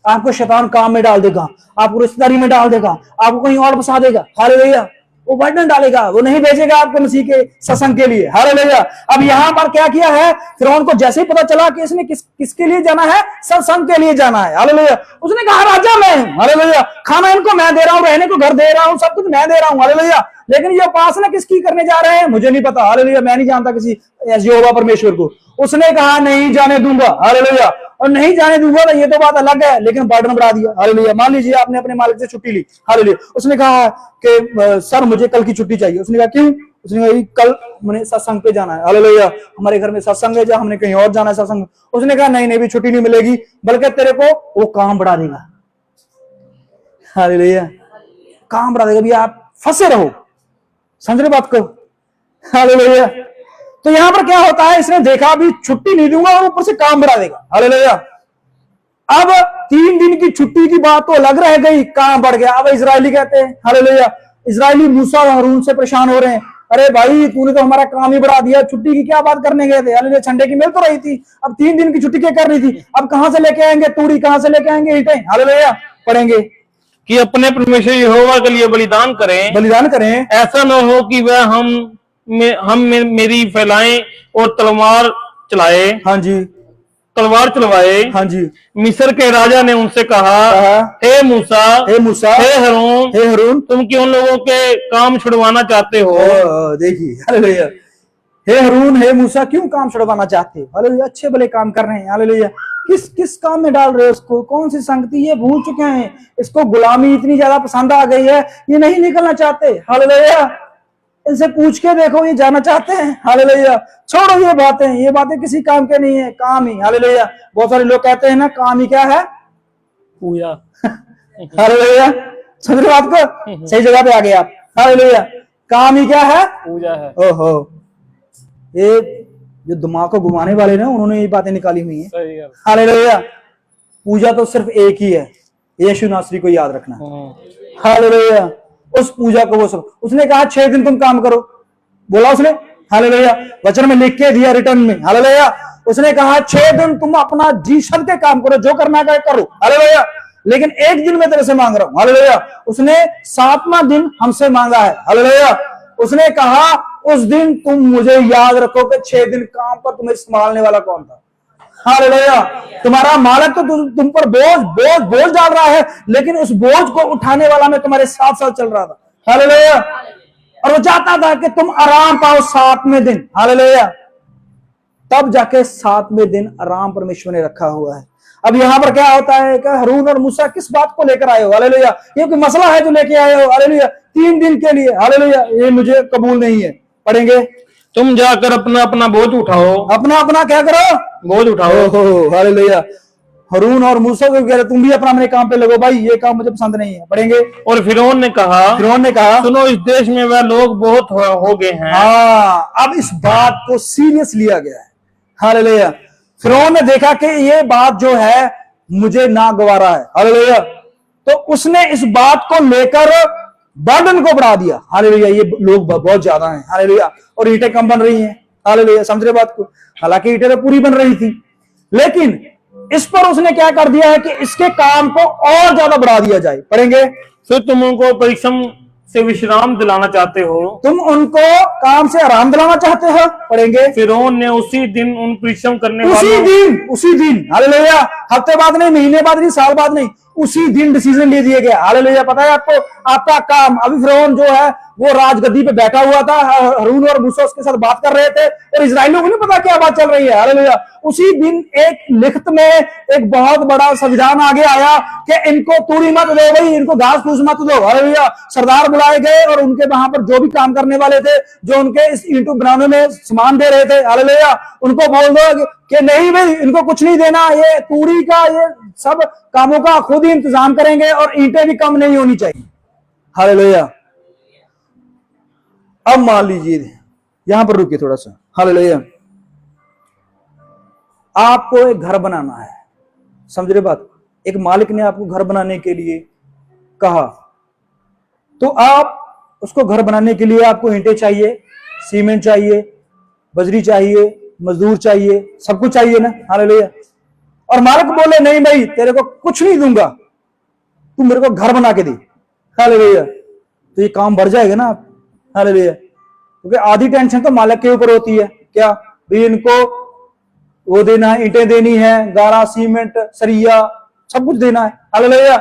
आपको शैतान काम में डाल देगा, आपको रिश्तेदारी में डाल देगा, आपको कहीं और फंसा देगा, हालेलुया। वो बर्डन डालेगा, वो नहीं भेजेगा आपको मसीह के सत्संग के लिए, हालेलुया। अब यहां पर क्या किया है, फिरौन को जैसे ही पता चला कि इसने किसके लिए जाना है, सत्संग के लिए जाना है, हालेलुया, उसने कहा राजा मैं हूं, हालेलुया, खाना इनको मैं दे रहा हूं, रहने को घर दे रहा हूं, सब कुछ मैं दे रहा हूं, हालेलुया। लेकिन ये उपासना किसकी करने जा रहे हैं मुझे नहीं पता, हालेलुया, मैं नहीं जानता किसी यहोवा परमेश्वर को। उसने कहा नहीं जाने दूंगा, हालेलुया, और नहीं जाने दूंगा तो ये तो बात अलग है, लेकिन बर्डन बढ़ा दिया, हालेलुया। मान लीजिए आपने अपने मालिक से छुट्टी ली, हालेलुया, उसने कहा कि सर मुझे कल की छुट्टी चाहिए, उसने कहा क्यों, उसने कहा कल मैंने सत्संग पे जाना है, हालेलुया, हमारे घर में सत्संग है, जहां हमने कहीं और जाना है सत्संग। उसने कहा नहीं नहीं भी छुट्टी नहीं मिलेगी, बल्कि तेरे को वो काम बढ़ा देगा, हालेलुया, काम बढ़ा देगा, भी आप फंसे रहो। समझ रहे बात को, हालेलुया। तो यहां पर क्या होता है, इसने देखा भी छुट्टी नहीं दूंगा और ऊपर से काम बढ़ा देगा, हालेलुया। अब 3 दिन की छुट्टी की बात तो अलग रह गई, काम बढ़ गया। अब इजरायली कहते हैं, हालेलुया, इजरायली मूसा और हारून से परेशान हो रहे हैं, अरे भाई तूने तो हमारा काम ही बढ़ा दिया, छुट्टी की क्या बात करने गए थे, हालेलुया, संडे की मिल तो रही थी, अब 3 दिन की छुट्टी क्या कर रही थी, अब कहां से लेके आएंगे तूड़ी, कहां से लेके आएंगे ईंटें, हालेलुया। पढ़ेंगे कि अपने परमेश्वर यहोवा के लिए बलिदान करें, ऐसा न हो कि वह हम मेरी फैलाएं और तलवार चलवाए। हाँ जी। मिस्र के राजा ने उनसे कहा, हे मूसा, हे हरून, तुम क्यों लोगों के काम छुड़वाना चाहते हो। देखिए, हालेलुया, हे हरून, हे मूसा, क्यों काम छुड़वाना चाहते हो, हालेलुया, अच्छे भले काम कर रहे हैं, हालेलुया, किस काम में डाल रहे हो उसको, कौन सी संगति ये भूल चुके हैं, इसको गुलामी इतनी ज्यादा पसंद आ गई है, ये नहीं निकलना चाहते, हालेलुया। इनसे पूछ के देखो ये जाना चाहते हैं, हालेलुया। छोड़ो ये बातें किसी काम के नहीं है, काम ही, हालेलुया। बहुत सारे लोग कहते हैं ना काम ही क्या है, पूजा, हालेलुया। समझ रहे बात को, सही जगह पे आ गए आप, हालेलुया। काम ही क्या है, पूजा है। ओहो, ये जो दिमाग को घुमाने वाले ना उन्होंने ये बातें निकाली हुई है, हालेलुया। पूजा तो सिर्फ एक ही है, यीशु नासरी को याद रखना, हालेलुया। उस पूजा को वो सब, उसने कहा 6 दिन तुम काम करो, बोला उसने, हालेलुया, वचन में लिख के दिया रिटर्न में, हालेलुया। उसने कहा 6 दिन तुम अपना जी शब्द के काम करो, जो करना है करो, हालेलुया, लेकिन 1 दिन मैं तेरे से मांग रहा हूं, हालेलुया। उसने 7वां दिन हमसे मांगा है, हालेलुया। उसने कहा उस दिन तुम मुझे याद रखो कि 6 दिन काम पर तुम्हें संभालने वाला कौन था, हालेलुया। तुम्हारा मालिक तो तुम पर बोझ डाल रहा है, लेकिन उस बोझ को उठाने वाला मैं तुम्हारे साथ साथ चल रहा था, हालेलुया। और वो चाहता था कि तुम आराम पाओ 7वें दिन, हालेलुया। तब जाके 7वें दिन आराम परमेश्वर ने रखा हुआ है। अब यहां पर क्या होता है कि हारून और मूसा किस बात को लेकर आए हो, हालेलुया, ये कोई मसला है जो लेके आए हो, हालेलुया, 3 दिन के लिए, हालेलुया, ये मुझे कबूल नहीं है। पढ़ेंगे, तुम जाकर अपना अपना बोझ उठाओ, अपना क्या करो, बोझ उठाओ, हालेलुया। हारून और मूसा को कह रहे तुम भी अपने काम पे लगो भाई, ये काम मुझे पसंद नहीं है। पढ़ेंगे, और फिरौन ने कहा सुनो इस देश में वह लोग बहुत हो गए हैं। हाँ, अब इस बात को सीरियस लिया गया है, हालेलुया। फिरौन ने देखा कि ये बात जो है मुझे नागवारा है, हालेलुया, तो उसने इस बात को लेकर बर्डन को बढ़ा दिया, हालेलुया, ये लोग बहुत ज्यादा हैं, हालेलुया, और ईंटें कम बन रही हैं, हालेलुया। समझ रहे बात को, हालांकि ईंटें तो पूरी बन रही थी, लेकिन इस पर उसने क्या कर दिया है कि इसके काम को और ज्यादा बढ़ा दिया जाए। पढ़ेंगे, फिर तुम उनको परिश्रम से विश्राम दिलाना चाहते हो, तुम उनको काम से आराम दिलाना चाहते हो। पढ़ेंगे, फिरौन ने उसी दिन उन परिश्रम करने उसी दिन, हालेलुया, हफ्ते बाद नहीं, महीने बाद नहीं, साल बाद नहीं, उसी दिन डिसीजन ले दिए गए। हालेलुया। पता है आपको, आपका काम, अभी फिरौन जो है वो राजगद्दी पे बैठा हुआ था, हारून और मूसा उसके साथ बात कर रहे थे और इजराइलियों को नहीं पता क्या बात चल रही है। हालेलुया। उसी दिन एक लिखत में एक बहुत बड़ा संविधान आगे आया कि इनको तूड़ी मत दो भाई, इनको घास फूस मत दो। हालेलुया। सरदार बुलाए गए और उनके वहां पर जो भी काम करने वाले थे, जो उनके इस ईंटों बनाने में सामान दे रहे थे, हालेलुया, उनको बोल दो कि नहीं भाई, इनको कुछ नहीं देना, ये तूड़ी का, ये सब कामों का खुद ही इंतजाम करेंगे और ईंटें भी कम नहीं होनी चाहिए। हालेलुया। अब मान लीजिए, यहां पर रुकिए थोड़ा सा। हालेलुया। आपको एक घर बनाना है, समझ रहे बात। एक मालिक ने आपको घर बनाने के लिए कहा, तो आप उसको घर बनाने के लिए आपको ईंटें चाहिए, सीमेंट चाहिए, बजरी चाहिए, मजदूर चाहिए, सब कुछ चाहिए ना। हालेलुया। और मालिक बोले नहीं भाई, तेरे को कुछ नहीं दूंगा, तू मेरे को घर बना के दे। हालेलुया। तो ये काम बढ़ जाएगा ना आप। हालेलुया। क्योंकि आधी टेंशन तो मालिक के ऊपर होती है, क्या भाई इनको वो देना है, ईंटें देनी है, गारा, सीमेंट, सरिया, सब कुछ देना है। हालेलुया।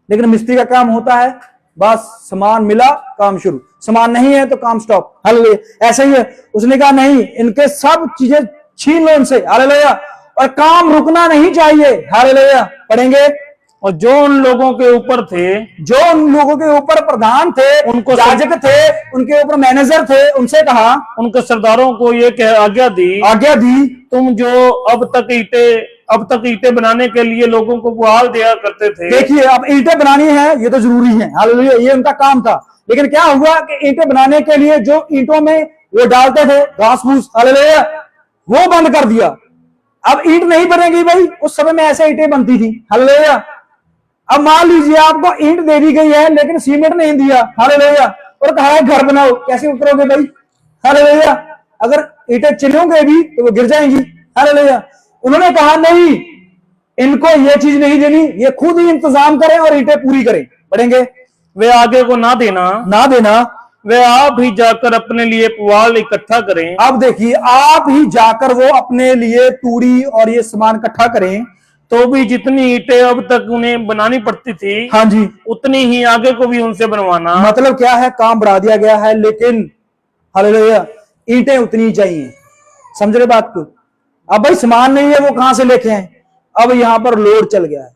लेकिन मिस्त्री का काम होता है बस सामान मिला काम शुरू, सामान नहीं है तो काम स्टॉप। हालेलुया। ऐसा ही है, उसने कहा नहीं, इनके सब चीजें छीन लो इनसे। हालेलुया। और काम रुकना नहीं चाहिए। हालेलुया। पढ़ेंगे। और जो उन लोगों के ऊपर थे, जो उन लोगों के ऊपर प्रधान थे, उनको याजक थे, उनके ऊपर मैनेजर थे, उनसे कहा, उनके सरदारों को ये आज्ञा दी, तुम जो अब तक ईंटें बनाने के लिए लोगों को पुआल दिया करते थे। देखिए, अब ईंटें बनानी है, ये तो जरूरी है। हालेलुया। ये उनका काम था। लेकिन क्या हुआ कि ईंटें बनाने के लिए जो ईंटों में वो डालते थे घास फूस, हालेलुया, वो बंद कर दिया। अब ईंट नहीं बनेगी भाई, उस समय में ऐसे ईंटें बनती थी। हालेलुया। अब मान लीजिए आपको ईंट दे दी गई है लेकिन सीमेंट नहीं दिया। हालेलुया। और कहा है घर बनाओ, कैसे उतरोगे भाई। हालेलुया। अगर ईंटें चिल्लोगे भी तो वो गिर जाएंगी। हालेलुया। उन्होंने कहा नहीं, इनको ये चीज नहीं देनी, ये खुद ही इंतजाम करें और ईंटें पूरी करें। पढ़ेंगे। वे आगे को ना देना, वे आप ही जाकर अपने लिए पुआल इकट्ठा करें। अब देखिए, आप ही जाकर वो अपने लिए तूड़ी और ये सामान इकट्ठा करें। तो भी जितनी ईंटें अब तक उन्हें बनानी पड़ती थी, हाँ जी, उतनी ही आगे को भी उनसे बनवाना। मतलब क्या है, काम बढ़ा दिया गया है लेकिन हालेलुया ईंटें उतनी चाहिए। समझ रहे बात को। अब भाई सामान नहीं है, वो कहां से लेके आए। अब यहां पर लोड चल गया है,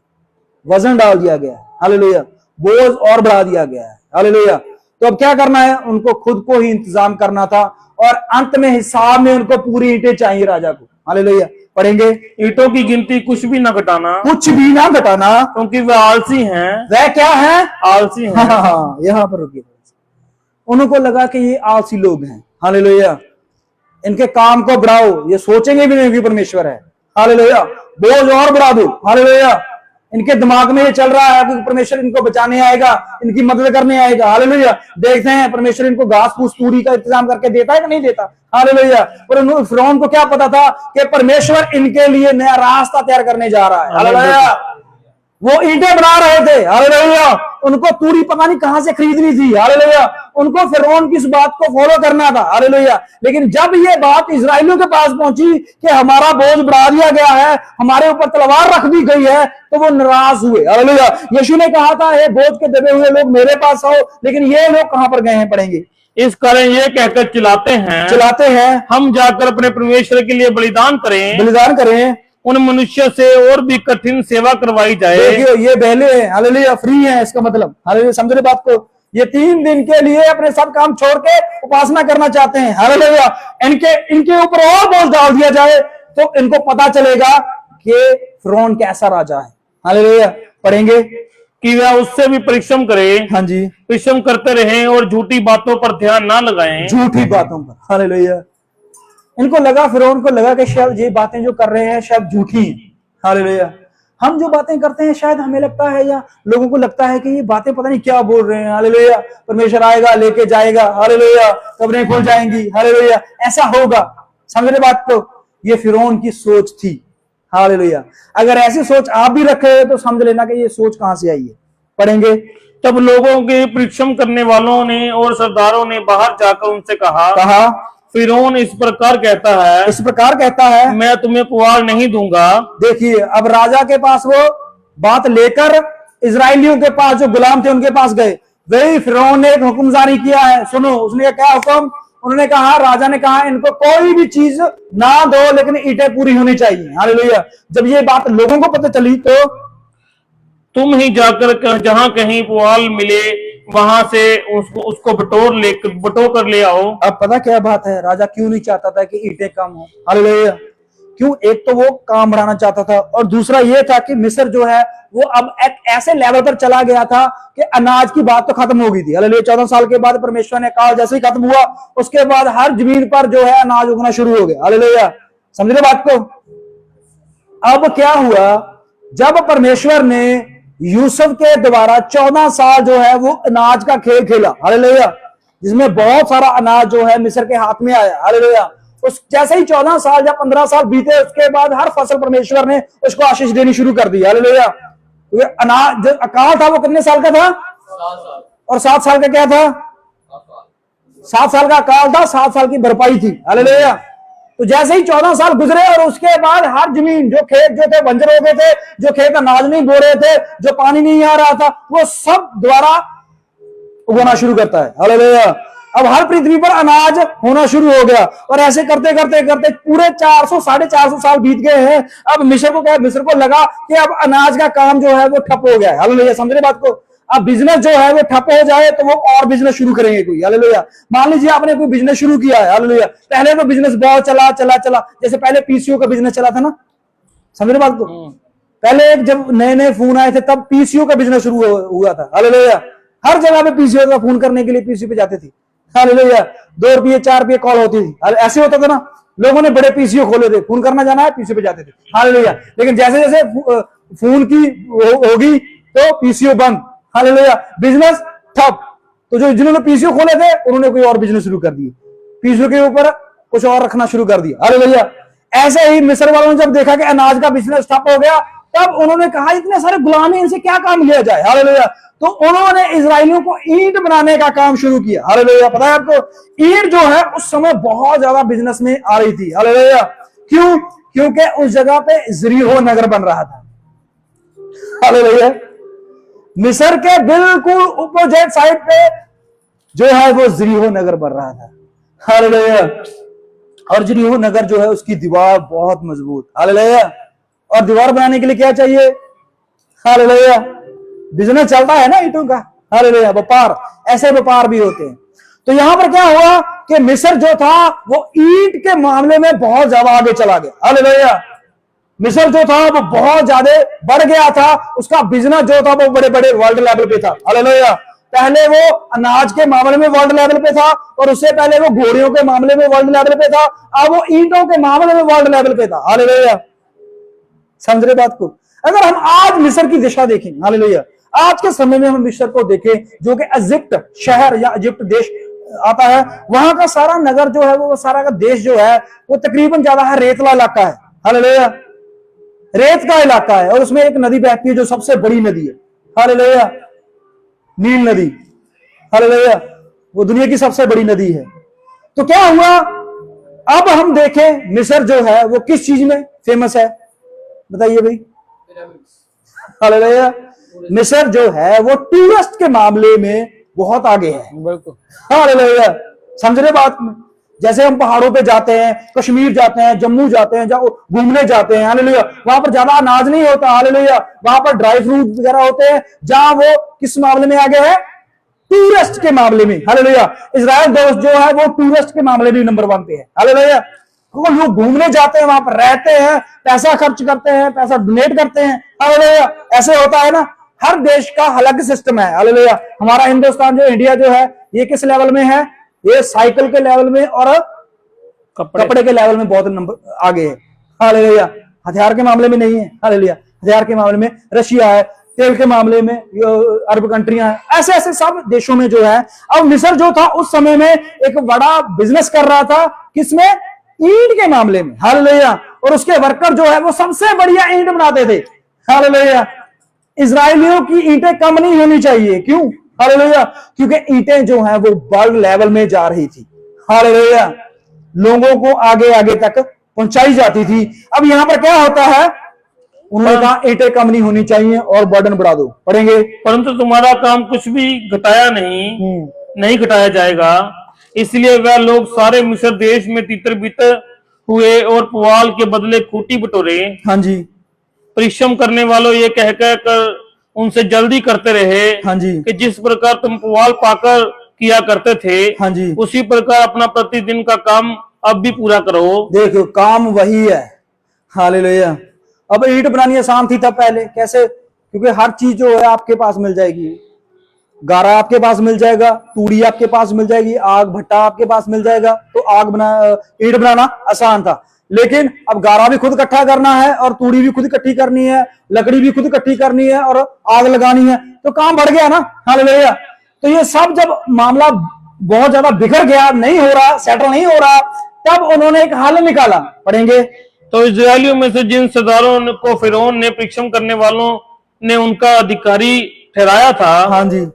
वजन डाल दिया गया है। हालेलुया। बोझ और बढ़ा दिया गया है। हालेलुया। तो अब क्या करना है, उनको खुद को ही इंतजाम करना था और अंत में हिसाब में उनको पूरी ईंटें चाहिए राजा को। हालेलुया। पढ़ेंगे। ईंटों की गिनती कुछ भी ना घटाना, क्योंकि वे आलसी हैं। वह क्या है, आलसी हैं। हाँ, यहां पर रुकिए। उनको लगा कि ये आलसी लोग हैं। हालेलुया। इनके काम को बढ़ाओ, ये सोचेंगे भी नहीं कि परमेश्वर है। हालेलुया। बोझ और बढ़ा दो। हालेलुया। इनके दिमाग में ये चल रहा है कि परमेश्वर इनको बचाने आएगा, इनकी मदद करने आएगा। हालेलुया। देखते हैं परमेश्वर इनको घास फूस तूड़ी का इंतजाम करके देता है कि नहीं देता। हालेलुया। पर फिरौन को क्या पता था कि परमेश्वर इनके लिए नया रास्ता तैयार करने जा रहा है। हालेलुया। वो ईंटें बना रहे थे। हालेलुया। उनको तूड़ी पता नहीं कहां से खरीदनी थी। हालेलुया। उनको फिरौन की इस बात को फॉलो करना था। हालेलुया। लेकिन जब ये बात इजराइलियों के पास पहुंची कि हमारा बोझ बढ़ा दिया गया है, हमारे ऊपर तलवार रख दी गई है, तो वो नाराज हुए। हालेलुया। यीशु ने कहा था, हे बोझ के दबे हुए लोग मेरे पास आओ, लेकिन ये लोग कहां पर गए हैं। पढ़ेंगे। इस कारण ये कहकर चिल्लाते हैं, हम जाकर अपने परमेश्वर के लिए बलिदान करें, उन मनुष्य से और भी कठिन सेवा करवाई जाए। देखिए, ये पहले हालेलुया फ्री है, इसका मतलब। हालेलुया। समझ रहे बात को। ये 3 दिन के लिए अपने सब काम छोड़ के उपासना करना चाहते हैं। हालेलुया। इनके ऊपर और बोझ डाल दिया जाए तो इनको पता चलेगा कि फिरौन कैसा राजा है। हालेलुया। पढ़ेंगे कि वह उससे भी परिश्रम करे। हाँ जी, परिश्रम करते रहें और झूठी बातों पर ध्यान ना लगाएं। झूठी बातों पर। हालेलुया। इनको लगा, फिरौन को लगा कि शायद ये बातें जो कर रहे हैं शायद झूठी हैं। हालेलुया। हम जो बातें करते हैं शायद हमें लगता है या लोगों को लगता है कि ये बातें पता नहीं क्या बोल रहे हैं। हालेलुया। परमेश्वर आएगा, लेके जाएगा। हालेलुया। कब्रें खुल जाएंगी। हालेलुया। ऐसा होगा। समझ रहे बात को। ये फिरौन की सोच थी। हालेलुया। अगर ऐसी सोच आप भी रखे तो समझ लेना कि ये सोच कहां से आई है। पढ़ेंगे। तब लोगों के परिश्रम करने वालों ने और सरदारों ने बाहर जाकर उनसे कहा फिरौन इस प्रकार कहता है, मैं तुम्हें पुआल नहीं दूंगा। देखिए, अब राजा के पास वो बात लेकर इजरायलियों के पास, जो गुलाम थे उनके पास गए। वही फिरौन ने एक हुक्म जारी किया है, सुनो उसने क्या हुक्म, उन्होंने कहा, राजा ने कहा इनको कोई भी चीज ना दो लेकिन ईंटें पूरी होनी चाहिए। हालेलुया। जब ये बात लोगों को पता चली तो तुम ही जाकर जहां कहीं पुआल मिले वहां से उसको बटोर कर ले आओ। अब पता क्या बात है, राजा क्यों नहीं चाहता था कि ईंटें कम हो। हालेलुया। क्यों? एक तो वो काम बढ़ाना चाहता था और दूसरा ये था कि मिस्र जो है वो अब एक ऐसे लेवल पर चला गया था कि अनाज की बात तो खत्म हो गई थी। हालेलुया। 14 साल के बाद परमेश्वर ने कहा, जैसे ही खत्म हुआ उसके बाद हर जमीन पर जो है अनाज उगना शुरू हो गया। हालेलुया। समझ रहे बात को? अब क्या हुआ, जब परमेश्वर ने यूसुफ के द्वारा 14 साल जो है वो अनाज का खेल खेला। हालेलुया। जिसमें बहुत सारा अनाज जो है मिस्र के हाथ में आया। हालेलुया। उस जैसे ही 14 साल या 15 साल बीते उसके बाद हर फसल परमेश्वर ने उसको आशीष देनी शुरू कर दी। हालेलुया। अनाज जो अकाल था वो कितने साल का था? 7 साल। और 7 साल का क्या था? 7 साल का अकाल था, 7 साल की भरपाई थी। हालेलुया। तो जैसे ही 14 साल गुजरे और उसके बाद हर जमीन, जो खेत जो थे बंजर हो गए थे, जो खेत अनाज नहीं बो रहे थे, जो पानी नहीं आ रहा था, वो सब दोबारा उगाना शुरू करता है। हालेलुया। अब हर पृथ्वी पर अनाज होना शुरू हो गया और ऐसे करते करते करते पूरे 400-450 साल बीत गए हैं। अब मिस्र को लगा कि अब अनाज का काम जो है वो ठप हो गया है। हालेलुया। समझ रहे बात को? अब बिजनेस जो है वो ठप हो जाए तो वो और बिजनेस शुरू करेंगे कोई। हालेलुया। मान लीजिए आपने कोई बिजनेस शुरू किया है। हालेलुया। पहले तो बिजनेस बहुत चला चला चला, जैसे पहले पीसीओ का बिजनेस चला था ना। समझ रहे बात को? पहले जब नए नए फोन आए थे तब पीसीओ का बिजनेस शुरू हुआ था। हालेलुया। हर जगह पे पीसीओ का फोन करने के लिए पीसीओ पे जाते थे। हालेलुया। 2 रुपये 4 रुपये कॉल होती थी। ऐसे होता था ना, लोगों ने बड़े पीसीओ खोले थे, फोन करना जाना है पीसीओ पे जाते थे। हालेलुया। लेकिन जैसे जैसे फोन की होगी तो पीसीओ बंद। हालेलुया। बिजनेस ठप। तो जो जिन्होंने पीसीओ खोले थे उन्होंने कोई और बिजनेस शुरू कर दिए, पीसीओ के ऊपर कुछ और रखना शुरू कर दिया। हालेलुया। ऐसे ही मिस्र वालों ने जब देखा कि अनाज का बिजनेस ठप हो गया तब उन्होंने कहा इतने सारे गुलाम हैं, इनसे क्या काम लिया जाए। हालेलुया। तो उन्होंने इजराइलियों को ईंट बनाने का काम शुरू किया। हालेलुया। पता है आपको, ईंट जो है उस समय बहुत ज्यादा बिजनेस में आ रही थी। हालेलुया। क्यों? क्योंकि उस जगह पे यरीहो नगर बन रहा था। हालेलुया। मिस्र के बिल्कुल अपोजिट साइड पे जो है वो यरीहो नगर बन रहा था। हालेलुया। और यरीहो नगर जो है उसकी दीवार बहुत मजबूत। हालेलुया। और दीवार बनाने के लिए क्या चाहिए? हालेलुया। बिजनेस चलता है ना ईंटों का। हालेलुया। व्यापार, ऐसे व्यापार भी होते हैं। तो यहां पर क्या हुआ कि मिस्र जो था वो ईंट के मामले में बहुत ज्यादा आगे चला गया। हालेलुया। मिस्र जो था वो बहुत ज्यादा बढ़ गया था, उसका बिजनेस जो था वो बड़े बड़े वर्ल्ड लेवल पे था। हालेलुया। पहले वो अनाज के मामले में वर्ल्ड लेवल पे था और उससे पहले वो घोड़ियों के मामले में वर्ल्ड लेवल पे था, अब वो ईंटों के मामले में वर्ल्ड लेवल पे था। हालेलुया। समझ रहे बात को? अगर हम आज मिस्र की दिशा देखें, हालेलुया, आज के समय में हम मिस्र को देखें जो कि इजिप्ट शहर या इजिप्ट देश आता है, वहां का सारा नगर जो है वो सारा का देश जो है वो तकरीबन ज्यादा है रेतला इलाका है। हालेलुया। रेत का इलाका है और उसमें एक नदी बहती है जो सबसे बड़ी नदी है। हालेलुया। नील नदी। हालेलुया। वो दुनिया की सबसे बड़ी नदी है। तो क्या हुआ, अब हम देखें मिस्र जो है वो किस चीज में फेमस है, बताइए भाई। हालेलुया। मिस्र जो है वो टूरिस्ट के मामले में बहुत आगे है। बिल्कुल। हालेलुया। समझ रहे बात में? जैसे हम पहाड़ों पे जाते हैं, कश्मीर जाते हैं, जम्मू जाते हैं, घूमने जाते हैं। हालेलुया। वहां पर ज्यादा अनाज नहीं होता। हालेलुया। वहां पर ड्राई फ्रूट वगैरह होते हैं, जहां वो किस मामले में आगे है? टूरिस्ट के मामले में। हालेलुया। इजराइल दोस्त जो है वो टूरिस्ट के मामले में नंबर 1 पे है। हालेलुया। वो लोग घूमने जाते हैं, वहां पर रहते हैं, पैसा खर्च करते हैं, पैसा डोनेट करते हैं। हालेलुया। ऐसे होता है ना, हर देश का अलग सिस्टम है। हालेलुया। हमारा हिंदुस्तान जो इंडिया जो है ये किस लेवल में है? ये साइकिल के लेवल में और कपड़े के लेवल में बहुत नंबर आगे है। हालेलुया। हथियार के मामले में नहीं है। हालेलुया। हथियार के मामले में रशिया है, तेल के मामले में अरब कंट्रियां हैं, ऐसे ऐसे सब देशों में जो है। अब मिस्र जो था उस समय में एक बड़ा बिजनेस कर रहा था, किसमें? ईंट के मामले में। हालेलुया। और उसके वर्कर जो है वो सबसे बढ़िया ईंट बनाते थे। हालेलुया। इजरायलियों की ईंटें कम नहीं होनी चाहिए। क्यों? हालेलुया। क्योंकि ईंटें जो हैं वो वर्ल्ड लेवल में जा रही थी। हालेलुया। लोगों को आगे आगे तक पहुंचाई जाती थी। अब यहां पर क्या होता है, उन्होंने कहा ईंटें कम नहीं होनी चाहिए और बर्डन बढ़ा दो। पढ़ेंगे। परंतु तुम्हारा काम कुछ भी घटाया नहीं घटाया जाएगा। इसलिए वह लोग सारे मिस्र देश में तितर बितर हुए और पुआल के बदले खूटी बटोरे। हाँ जी। परिश्रम करने वालों ये कह कर उनसे जल्दी करते रहे हाँ जी। कि जिस प्रकार तुम पुआल पाकर किया करते थे, हाँ जी। उसी प्रकार अपना प्रतिदिन का काम अब भी पूरा करो। देखो काम वही है। हालेलुया। अब ईंट बनानी आसान थी तब पहले, कैसे? क्योंकि हर चीज जो है आपके पास मिल जाएगी। गारा आपके पास मिल जाएगा, तूड़ी आपके पास मिल जाएगी, आग भट्टा आपके पास मिल जाएगा, तो ईंट बनाना आसान था। लेकिन अब गारा भी खुद इकट्ठा करना है और तूड़ी भी खुद इकट्ठी करनी है, लकड़ी भी खुद इकट्ठी करनी है और आग लगानी है, तो काम बढ़ गया ना। हालेलुया। तो ये सब जब मामला बहुत ज्यादा बिगड़ गया, नहीं हो रहा, सेटल नहीं हो रहा, तब उन्होंने एक हल निकाला। पढ़ेंगे। तो इस्राएलियों में से जिन सरदारों को फिरौन ने परिश्रम करने वालों ने उनका अधिकारी ठहराया था, हाँ जी,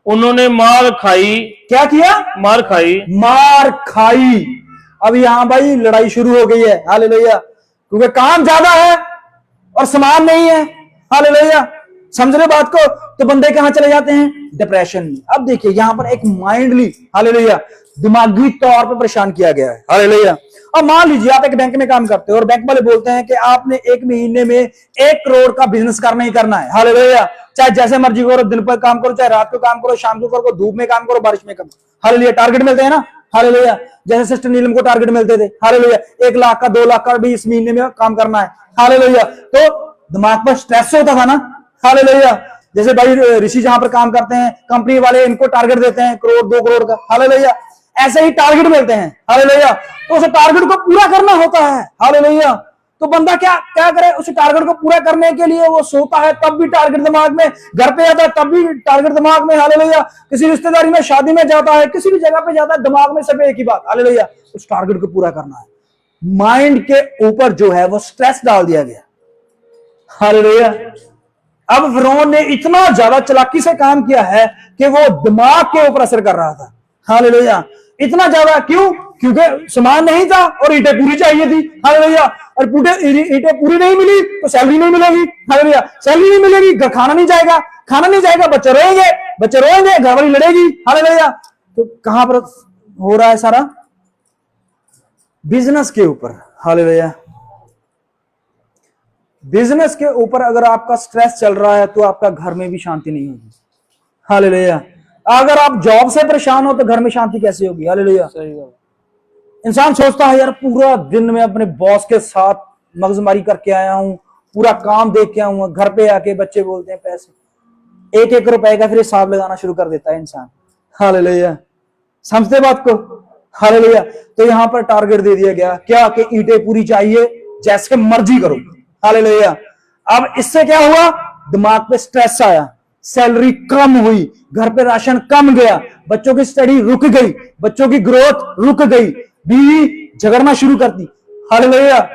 उन्होंने मार खाई। क्या किया? मार खाई। मार खाई। अब यहां भाई लड़ाई शुरू हो गई है। हालेलुया। क्योंकि काम ज्यादा है और सामान नहीं है। हालेलुया। समझ रहे बात को? तो बंदे कहां चले जाते हैं? डिप्रेशन में। अब देखिए यहां पर एक माइंडली, हालेलुया, दिमागी तौर पर परेशान किया गया है। हालेलुया। अब मान लीजिए आप एक बैंक में काम करते हो और बैंक वाले बोलते हैं कि आपने एक महीने में 1 करोड़ का बिजनेस करना ही करना है। हालेलुया। चाहे जैसे मर्जी करो, दिन पर काम करो, चाहे रात को काम करो, शाम को करो, धूप में काम करो, बारिश में काम करो। हालेलुया। टारगेट मिलते हैं ना। हालेलुया। जैसे सिस्टर नीलम को टारगेट मिलते थे। हालेलुया। 1 लाख का, 2 लाख का भी इस महीने में काम करना है। हालेलुया। तो दिमाग पर स्ट्रेस होता था ना। हालेलुया। जैसे भाई ऋषि जहां पर काम करते हैं, कंपनी वाले इनको टारगेट देते हैं 1 करोड़ 2 करोड़ का। हालेलुया। ऐसे ही टारगेट मिलते हैं। हालेलुया। तो उस टारगेट को पूरा करना होता है। हालेलुया। तो बंदा क्या क्या करे? उस टारगेट को पूरा करने के लिए वो सोता है तब भी टारगेट दिमाग में, घर पे आता है तब भी टारगेट दिमाग में। हालेलुया। किसी रिश्तेदारी में, शादी में जाता है, किसी भी जगह पे जाता है, दिमाग में सब एक ही बात, हालेलुया, उस टारगेट को पूरा करना है। माइंड के ऊपर जो है वो स्ट्रेस डाल दिया गया। हालेलुया। अब फिरौन ने इतना ज्यादा चालाकी से काम किया है कि वो दिमाग के ऊपर असर कर रहा था। हालेलुया। इतना ज्यादा क्यों? क्योंकि सामान नहीं था और ईंटें पूरी चाहिए थी। हालेलुया। और ईंटें पूरी नहीं मिली तो सैलरी नहीं मिलेगी। हालेलुया। सैलरी नहीं मिलेगी, खाना नहीं जाएगा, खाना नहीं जाएगा, बच्चे रोएंगे, घर वाली लड़ेगी। हालेलुया। तो कहां पर हो रहा है सारा? बिजनेस के ऊपर। हालेलुया। बिजनेस के ऊपर अगर आपका स्ट्रेस चल रहा है तो आपका घर में भी शांति नहीं होगी। हालेलुया। अगर आप जॉब से परेशान हो तो घर में शांति कैसे होगी? हालेलुया। इंसान सोचता है यार पूरा दिन में अपने बॉस के साथ मगजमारी करके आया हूं, पूरा काम देख के आऊंगा, घर पे आके बच्चे बोलते हैं पैसे, 1-1 रुपए का फिर हिसाब लगाना शुरू कर देता है इंसान। हालेलुया। समझते बात को? हालेलुया। तो यहां पर टारगेट दे दिया गया क्या? कि ईंटें पूरी चाहिए, जैसे मर्जी करो। हालेलुया। अब इससे क्या हुआ? दिमाग पे स्ट्रेस आया, सैलरी कम हुई, घर पे राशन कम गया, बच्चों की स्टडी रुक गई, बच्चों की ग्रोथ रुक गई, बीवी झगड़ना शुरू कर दी। हालेलुया।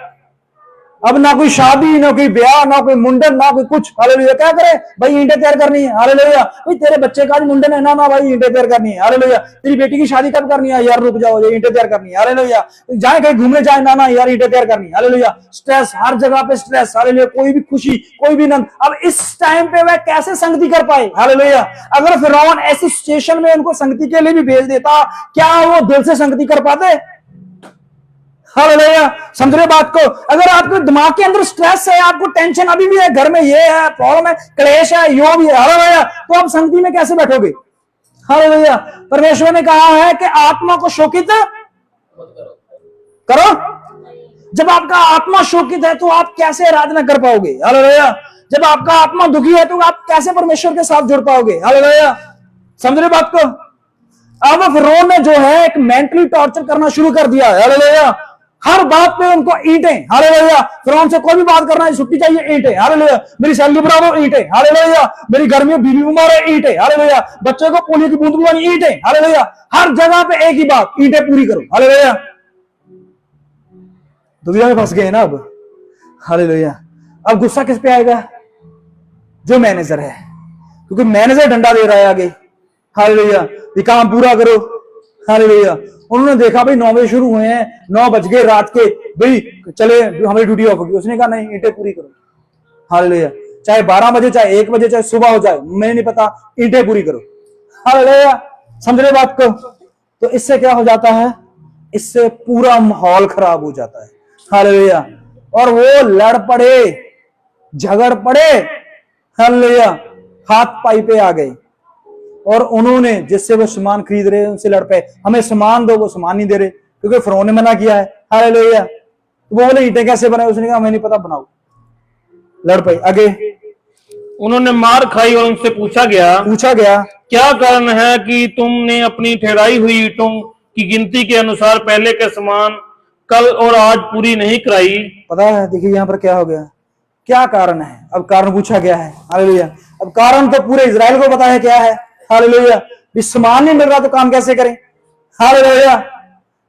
अब ना कोई शादी, ना कोई ब्याह, ना कोई मुंडन, ना कोई कुछ। हालेलुया। क्या करे भाई? ईंटें तैयार करनी है। हालेलुया। भाई तेरे बच्चे का आज मुंडन है ना भाई, ईंटें तैयार करनी है। हालेलुया। तेरी बेटी की शादी कब करनी है? यार रुक जाओ, ईंटें तैयार करनी है। हालेलुया। जाए कहीं घूमने जाए ना यार, ईंटें तैयार करनी है। हालेलुया। स्ट्रेस हर जगह पे स्ट्रेस। हालेलुया। कोई भी खुशी, कोई भी नंद। अब इस टाइम पे वह कैसे संगति कर पाए? हालेलुया। अगर फिरौन ऐसी सिचुएशन में उनको संगति के लिए भी भेज देता, क्या वो दिल से संगति कर पाते? हालेलुया। समझ रहे बात को? अगर आपके दिमाग के अंदर स्ट्रेस है, आपको टेंशन अभी भी है, घर में ये है, प्रॉब्लम है, क्लेश है, यो भी है, हालेलुया, तो आप संगति में कैसे बैठोगे? हालेलुया। परमेश्वर ने कहा है कि आत्मा को शोकित करो। जब आपका आत्मा शोकित है तो आप कैसे आराधना कर पाओगे? हालेलुया। जब आपका आत्मा दुखी है तो आप कैसे परमेश्वर के साथ जुड़ पाओगे? हालेलुया। समझ रहे बात को? अब फिरौन ने जो है एक मेंटली टॉर्चर करना शुरू कर दिया है। हालेलुया। हर बात पे उनको ईंटें। हालेलुया। फिरौन से कोई भी बात करना है, छुट्टी चाहिए, ईंटें। हालेलुया। मेरी सैलरी बढ़ा दो, ईंटें। हालेलुया। मेरी घर में बीवी बीमार है, ईंटें। हालेलुया। बच्चों को पोलियो की बूंद पिलानी, ईंटें। हालेलुया। हर जगह पे एक ही बात, ईंटें पूरी करो। हालेलुया। दुविधा में फंस गए ना अब। हालेलुया। अब गुस्सा किस पे आएगा? जो मैनेजर है, क्योंकि मैनेजर डंडा दे रहा है आगे। हालेलुया। ये काम पूरा करो। हालेलुया। उन्होंने देखा भाई 9 बजे शुरू हुए हैं, 9 बज गए रात के, भाई चले हमारी ड्यूटी ऑफ होगी। उसने कहा नहीं, ईंटें पूरी करो। हालेलुया। चाहे 12 बजे, चाहे 1 बजे, चाहे सुबह हो जाए, मैंने नहीं पता, ईंटें पूरी करो। हालेलुया। समझ रहे बात को? तो इससे क्या हो जाता है? इससे पूरा माहौल खराब हो जाता है। हालेलुया। और वो लड़ पड़े, झगड़ पड़े, हालेलुया, हाथ पाई पे आ गए, और उन्होंने जिससे वो सामान खरीद रहे उनसे लड़ पे, हमें सामान दो, वो सामान नहीं दे रहे क्योंकि फिरौन ने मना किया है। हालेलुया। तो वो बोले ईंटें कैसे बनाए? उसने कहा हमें नहीं पता, बनाओ। लड़ पे आगे। उन्होंने मार खाई और उनसे पूछा गया क्या कारण है कि तुमने अपनी ठहराई हुई ईंटों की गिनती के अनुसार पहले के समान कल और आज पूरी नहीं कराई? पता है, देखिए यहाँ पर क्या हो गया, क्या कारण है। अब कारण पूछा गया है। हालेलुया। अब कारण तो पूरे इजराइल को पता है क्या है। हालेलुया। सामान नहीं मिल रहा तो काम कैसे करें? हालेलुया।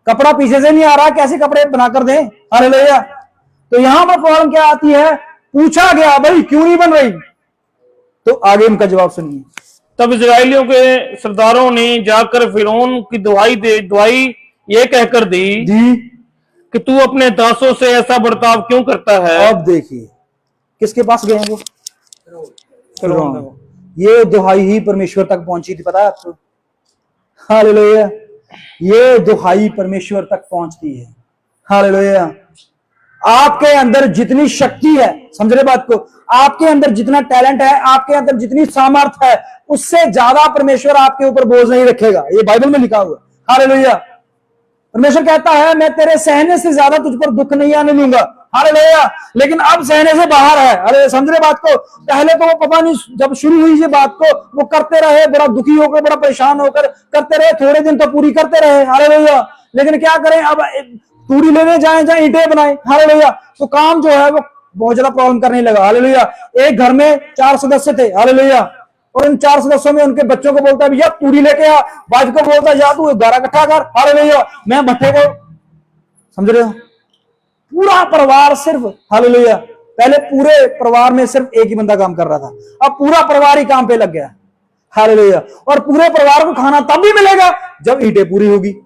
कपड़ा पीछे से नहीं आ रहा, कैसे कपड़े बनाकर दें? हालेलुया। तो यहां पर प्रॉब्लम क्या आती है? पूछा गया भाई क्यों नहीं बन रही, तो आगे उनका जवाब सुनिए। तब इजराइलियों के सरदारों ने जाकर फिरौन की दुहाई ये कहकर दी कि तू अपने दासों से ऐसा बर्ताव क्यों करता है? अब देखिए किसके पास गए हैं वो? फिरौन। ये दुहाई ही परमेश्वर तक पहुंची थी, पता है आपको? हालेलुया। ये दुहाई परमेश्वर तक पहुंचती है। हालेलुया। आपके अंदर जितनी शक्ति है, समझ रहे बात को, आपके अंदर जितना टैलेंट है, आपके अंदर जितनी सामर्थ्य है, उससे ज्यादा परमेश्वर आपके ऊपर बोझ नहीं रखेगा। ये बाइबल में लिखा हुआ है। हालेलुया। परमेश्वर कहता है मैं तेरे सहने से ज्यादा तुझ पर दुख नहीं आने दूंगा। हालेलुया। लेकिन अब सहने से बाहर है। अरे समझ रहे बात को? पहले तो वो पता नहीं, जब शुरू हुई ये बात को वो करते रहे, बड़ा दुखी होकर, बड़ा परेशान होकर करते रहे, थोड़े दिन तो पूरी करते रहे। हालेलुया। लेकिन क्या करें, अब तूड़ी लेने जाए, जहां ईंटें बनाए, हालेलुया, तो काम जो है वो बहुत ज्यादा प्रॉब्लम करने लगा। हालेलुया। एक घर में 4 सदस्य थे। हालेलुया। और इन 4 सदस्यों में उनके बच्चों को बोलता है भैया तूड़ी लेके आ, बाज को बोलता है जा तू 11 इकट्ठा कर। हालेलुया। मैं भट्ठे को, समझ रहे हो? पूरा परिवार सिर्फ, हालेलुया, पहले पूरे परिवार में सिर्फ एक ही बंदा काम कर रहा था, अब पूरा परिवार ही काम पे लग गया। हालेलुया। और पूरे परिवार को खाना तब भी मिलेगा जब ईंटें पूरी होगी।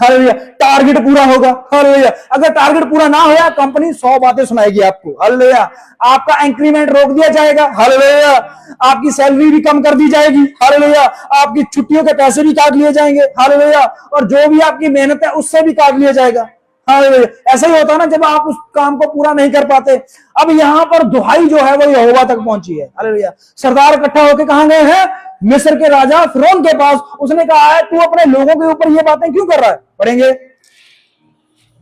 हालेलुया। टारगेट पूरा होगा। हालेलुया। अगर टारगेट पूरा ना होया, कंपनी 100 बातें सुनाएगी आपको। हालेलुया। आपका इंक्रीमेंट रोक दिया जाएगा। हालेलुया। आपकी सैलरी भी कम कर दी जाएगी। हालेलुया। आपकी छुट्टियों के पैसे भी काट लिए जाएंगे। हालेलुया। और जो भी आपकी मेहनत है उससे भी काट लिया जाएगा। हालेलुया। ऐसा ही होता है ना जब आप उस काम को पूरा नहीं कर पाते। अब यहां पर दुहाई जो है वो यहोवा तक पहुंची है। हालेलुया। सरदार इकट्ठा होकर कहां गए हैं? मिस्र के राजा फिरौन के पास। उसने कहा है तू अपने लोगों के ऊपर ये बातें क्यों कर रहा है? पढ़ेंगे।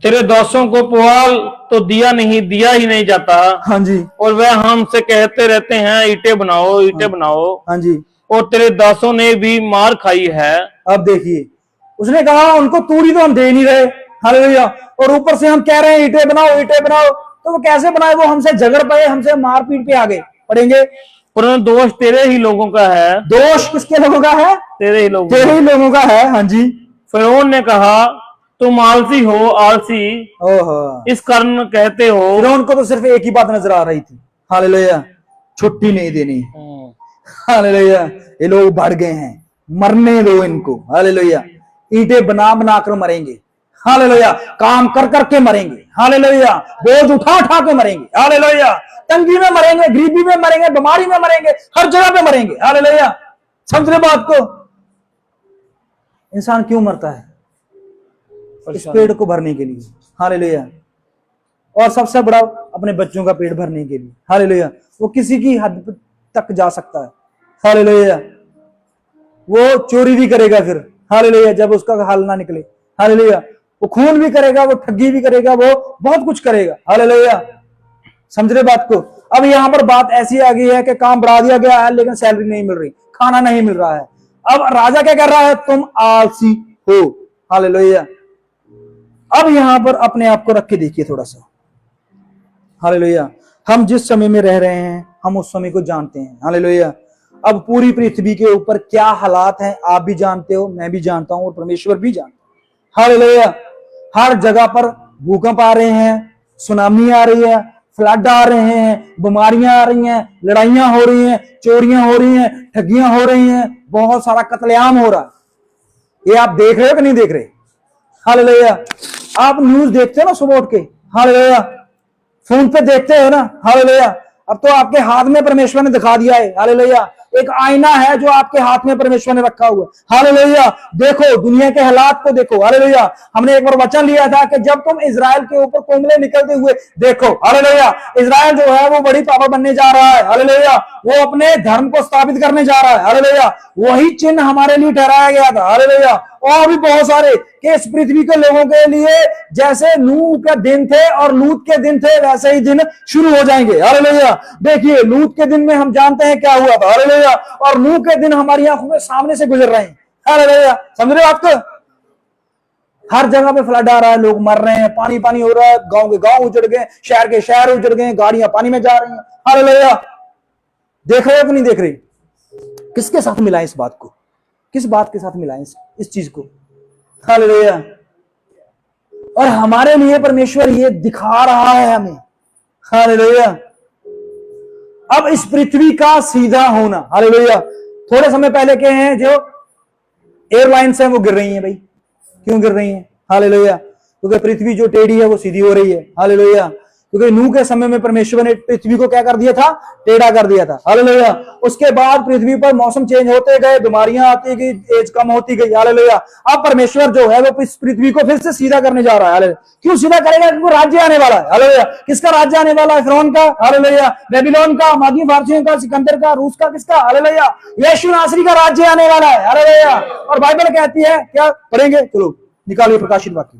तेरे दासों को पुआल तो दिया ही नहीं जाता। हाँ जी। और वह हमसे कहते रहते हैं ईंटें बनाओ, ईंटें बनाओ। हाँ जी। और तेरे दासों ने भी मार खाई है। अब देखिए, उसने कहा उनको तूड़ी तो हम दे नहीं रहे। हालेलुया। और ऊपर से हम कह रहे हैं ईंटें बनाओ, ईंटें बनाओ, तो वो कैसे बनाए? वो हमसे झगड़ पाए, हमसे मारपीट पे आ गए। पढ़ेंगे। परंतु दोष तेरे ही लोगों का है। दोष किसके लोगों का है? तेरे ही लोगों तेरे ही लोगों का है। हाँ जी। फिरौन ने कहा तुम आलसी हो, आलसी ओहो। इस कारण कहते हो। फिरौन को तो सिर्फ एक ही बात नजर आ रही थी, हालेलुया, छुट्टी नहीं देनी। हालेलुया। ये लोग बढ़ गए हैं, मरने दो इनको। हालेलुया। ईंटें बना बना कर मरेंगे। हालेलुया। काम कर करके मरेंगे। हालेलुया। बोझ उठा उठा के मरेंगे। हालेलुया। तंगी में मरेंगे, गरीबी में मरेंगे, बीमारी में मरेंगे, हर जगह पे मरेंगे। हालेलुया। समझ रहे बात को? इंसान क्यों मरता है? इस पेट को भरने के लिए। हालेलुया। और सबसे बड़ा अपने बच्चों का पेट भरने के लिए। हालेलुया। वो किसी की हद तक जा सकता है। हालेलुया। वो चोरी भी करेगा फिर। हालेलुया। जब उसका हाल ना निकले। हालेलुया। वो खून भी करेगा, वो ठगी भी करेगा, वो बहुत कुछ करेगा। हालेलुया। समझ रहे बात को? अब यहां पर बात ऐसी आ गई है कि काम बढ़ा दिया गया है लेकिन सैलरी नहीं मिल रही, खाना नहीं मिल रहा है। अब राजा क्या कर रहा है? तुम आलसी हो। हालेलुया। अब यहां पर अपने आप को रख के देखिए थोड़ा सा। हालेलुया। हम जिस समय में रह रहे हैं हम उस समय को जानते हैं। हालेलुया। अब पूरी पृथ्वी के ऊपर क्या हालात हैं आप भी जानते हो, मैं भी जानता हूं और परमेश्वर भी जानता है। हालेलुया। हर जगह पर भूकंप आ रहे हैं, सुनामी आ रही है, फ्लड आ रहे हैं, बीमारियां आ रही हैं, लड़ाइयां हो रही हैं, चोरियां हो रही हैं, ठगियां हो रही हैं, बहुत सारा कत्लेआम हो रहा है। ये आप देख रहे हो कि नहीं देख रहे? हालेलुया। आप न्यूज देखते हो ना सुबह उठ के? हालेलुया। फोन पे देखते हो ना? हालेलुया। अब तो आपके हाथ में परमेश्वर ने दिखा दिया है। हालेलुया। एक आईना है जो आपके हाथ में परमेश्वर ने रखा हुआ है। हालेलुया। देखो दुनिया के हालात को देखो। हालेलुया। हमने एक बार वचन लिया था कि जब तुम इजराइल के ऊपर कोमले निकलते हुए देखो, हालेलुया, इजराइल जो है वो बड़ी पावर बनने जा रहा है। हालेलुया। वो अपने धर्म को स्थापित करने जा रहा है। हालेलुया। वही चिन्ह हमारे लिए ठहराया गया था। हालेलुया। और भी बहुत सारे कि इस पृथ्वी के लोगों के लिए जैसे नूह के दिन थे और लूत के दिन थे वैसे ही दिन शुरू हो जाएंगे। हालेलुया। देखिए लूत के दिन में हम जानते हैं क्या हुआ था। हालेलुया। और नूह के दिन हमारी आंखों के सामने से गुजर रहे हैं। हालेलुया। समझ रहे हो आपको? हर जगह पे फ्लड आ रहा है, लोग मर रहे हैं, पानी पानी हो रहा है, गांव के गांव उजड़ गए, शहर के शहर उजड़ गए, गाड़ियां पानी में जा रही हैं। हालेलुया। देख रहे हो कि नहीं देख रहे? किसके साथ मिलाएं इस बात को? किस बात के साथ मिलाएं इस चीज को? हालेलुया। और हमारे लिए परमेश्वर ये दिखा रहा है हमें। हालेलुया। अब इस पृथ्वी का सीधा होना। हालेलुया। थोड़े समय पहले के हैं जो एयरलाइंस हैं वो गिर रही हैं। भाई क्यों गिर रही हैं? हालेलुया। क्योंकि पृथ्वी जो टेढ़ी है वो सीधी हो रही है। हालेलुया। क्योंकि नूह के समय में परमेश्वर ने पृथ्वी को क्या कर दिया था? टेढ़ा कर दिया था। हालेलुया। उसके बाद पृथ्वी पर मौसम चेंज होते गए, बीमारियां आती गई, एज कम होती गई। हालेलुया। अब परमेश्वर जो है वो इस पृथ्वी को फिर से सीधा करने जा रहा है। हालेलुया। क्यों सीधा करेगा? क्योंकि राज्य आने वाला है। हालेलुया। किसका राज्य आने वाला है? फिरौन का। हालेलुया। बेबीलोन का, मादी फारसियों का, सिकंदर का, रूस का, किसका? हालेलुया। यीशु नासरी का राज्य आने वाला है। हालेलुया। और बाइबल कहती है क्या? पढ़ेंगे, चलो निकालिए प्रकाशित वाक्य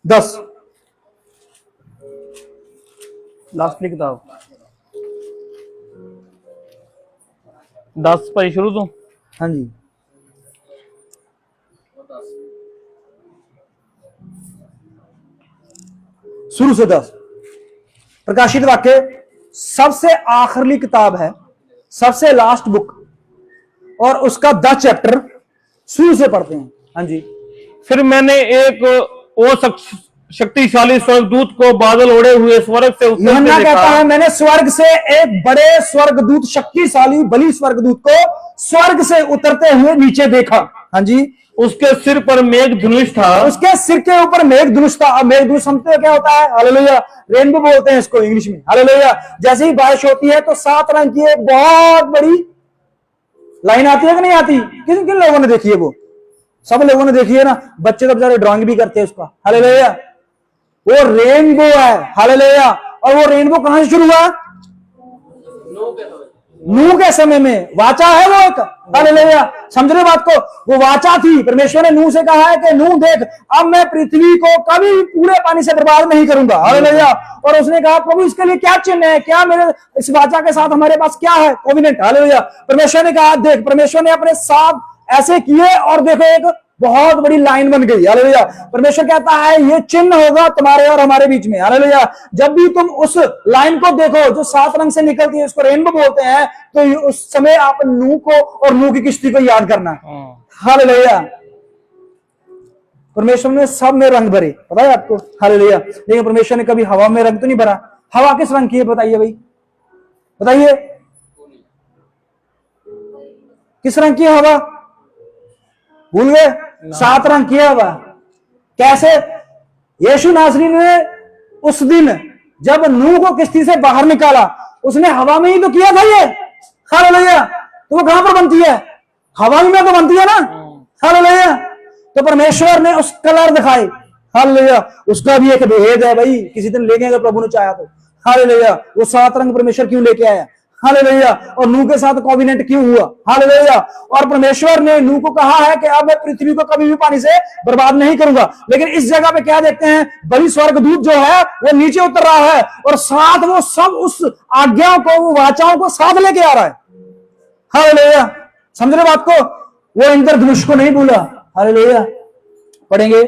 10 लास्ट की किताब 10 भाई शुरू तो। हाँ जी। शुरू से 10 प्रकाशित वाक्य सबसे आखिरी किताब है, सबसे लास्ट बुक, और उसका 10 चैप्टर शुरू से पढ़ते हैं। हाँ जी। फिर मैंने एक और शक्तिशाली स्वर्गदूत को बादल ओढ़े हुए स्वर्ग से उतरते यूहन्ना देखा। कहता है मैंने स्वर्ग से एक बड़े स्वर्गदूत, शक्तिशाली बली स्वर्गदूत को स्वर्ग से उतरते हुए नीचे देखा। हाँ जी। उसके सिर पर मेघ धनुष था। उसके सिर के ऊपर मेघ धनुष था। अब मेघ धनुष समझते हो क्या होता है? हालेलुया। रेनबो बोलते हैं इसको इंग्लिश में। हालेलुया। जैसे ही बारिश होती है तो 7 रंग की एक बहुत बड़ी लाइन आती है कि नहीं आती? किन किन लोगों ने देखी है? वो सब लोगों ने देखी है ना। बच्चे तो बेचारे ड्राइंग भी करते हैं उसका। हालेलुया। वो रेनबो है। हालेलुया। और वो रेनबो कहां से शुरू हुआ? नूह के समय में। वाचा है वो एक। हालेलुया। समझ रहे बात को? वो वाचा थी। परमेश्वर ने नूह से कहा है कि नूह देख, अब मैं पृथ्वी को कभी पूरे पानी से बर्बाद नहीं करूंगा। हालेलुया। और उसने कहा प्रभु इसके लिए क्या चिन्ह है? क्या मेरे इस वाचा के साथ हमारे पास क्या है? कोविनेंट। हालेलुया। परमेश्वर ने कहा देख, परमेश्वर ने अपने साथ ऐसे किए और देखो एक बहुत बड़ी लाइन बन गई। हालेलुया। परमेश्वर कहता है ये चिन्ह होगा तुम्हारे और हमारे बीच में। हालेलुया। जब भी तुम उस लाइन को देखो जो 7 रंग से निकलती है, उसको रेनबो बोलते हैं, तो उस समय आप नूह को और नूह की किश्ती को याद करना। हालेलुया। परमेश्वर ने सब में रंग भरे, पता है आपको? हालेलुया। लेकिन परमेश्वर ने कभी हवा में रंग तो नहीं भरा। हवा किस रंग की है बताइए भाई? बताइए किस रंग की है हवा? भूल गए? 7 रंग की हवा। कैसे? यीशु नासरी ने उस दिन जब नूह को किश्ती से बाहर निकाला, उसने हवा में ही तो किया था ये। हालेलुया। तो वो कहां पर बनती है? हवा में तो बनती है ना। हालेलुया। तो परमेश्वर ने उस कलर दिखाए। हालेलुया। उसका भी एक भेद है भाई, किसी दिन लेके अगर प्रभु ने चाहा तो। हालेलुया। वो 7 रंग परमेश्वर क्यों लेके आया? हालेलुया। और नूह के साथ कॉविनेंट क्यों हुआ? हालेलुया। और परमेश्वर ने नूह को कहा है कि अब मैं पृथ्वी को कभी भी पानी से बर्बाद नहीं करूंगा। लेकिन इस जगह पे क्या देखते हैं? बड़ी स्वर्गदूत जो है वो नीचे उतर रहा है और साथ वो सब उस आज्ञाओं को, वो वाचाओं को साथ लेके आ रहा है। हालेलुया। समझ रहे बात को? वो इंद्रधनुष को नहीं भूला। हालेलुया। पढ़ेंगे।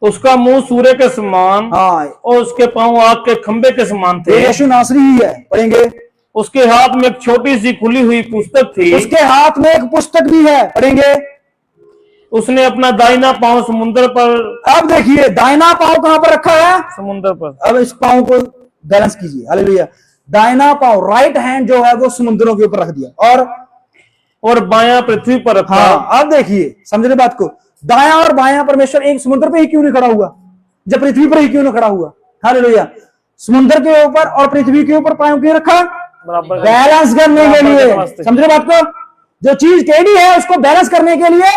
उसका मुंह सूर्य के समान हाँ। और उसके पांव आग के खंबे के समान थे। यीशु नासरी ही है। पढ़ेंगे। उसके हाथ में एक छोटी सी खुली हुई पुस्तक थी। उसके हाथ में एक पुस्तक भी है। पढ़ेंगे। उसने अपना दाहिना पांव समुद्र पर। अब देखिए दाहिना पांव कहां पर रखा है? समुद्र पर। अब इस पांव को बैलेंस कीजिए। हालेलुया। दाहिना पांव, राइट हैंड जो है वो समुद्रों के ऊपर रख दिया और बायां पृथ्वी पर रखा। हाँ। अब देखिए, समझ रहे बात को? दायां और बायां परमेश्वर एक समुद्र पे ही क्यों नहीं खड़ा हुआ, जब पृथ्वी पर ही क्यों नहीं खड़ा हुआ? हालेलुया। समुद्र के ऊपर और पृथ्वी के ऊपर पांव क्यों रखा? बराबर बैलेंस करने के लिए। वास्ते। समझ रहे बात को? जो चीज टेढ़ी है उसको बैलेंस करने के लिए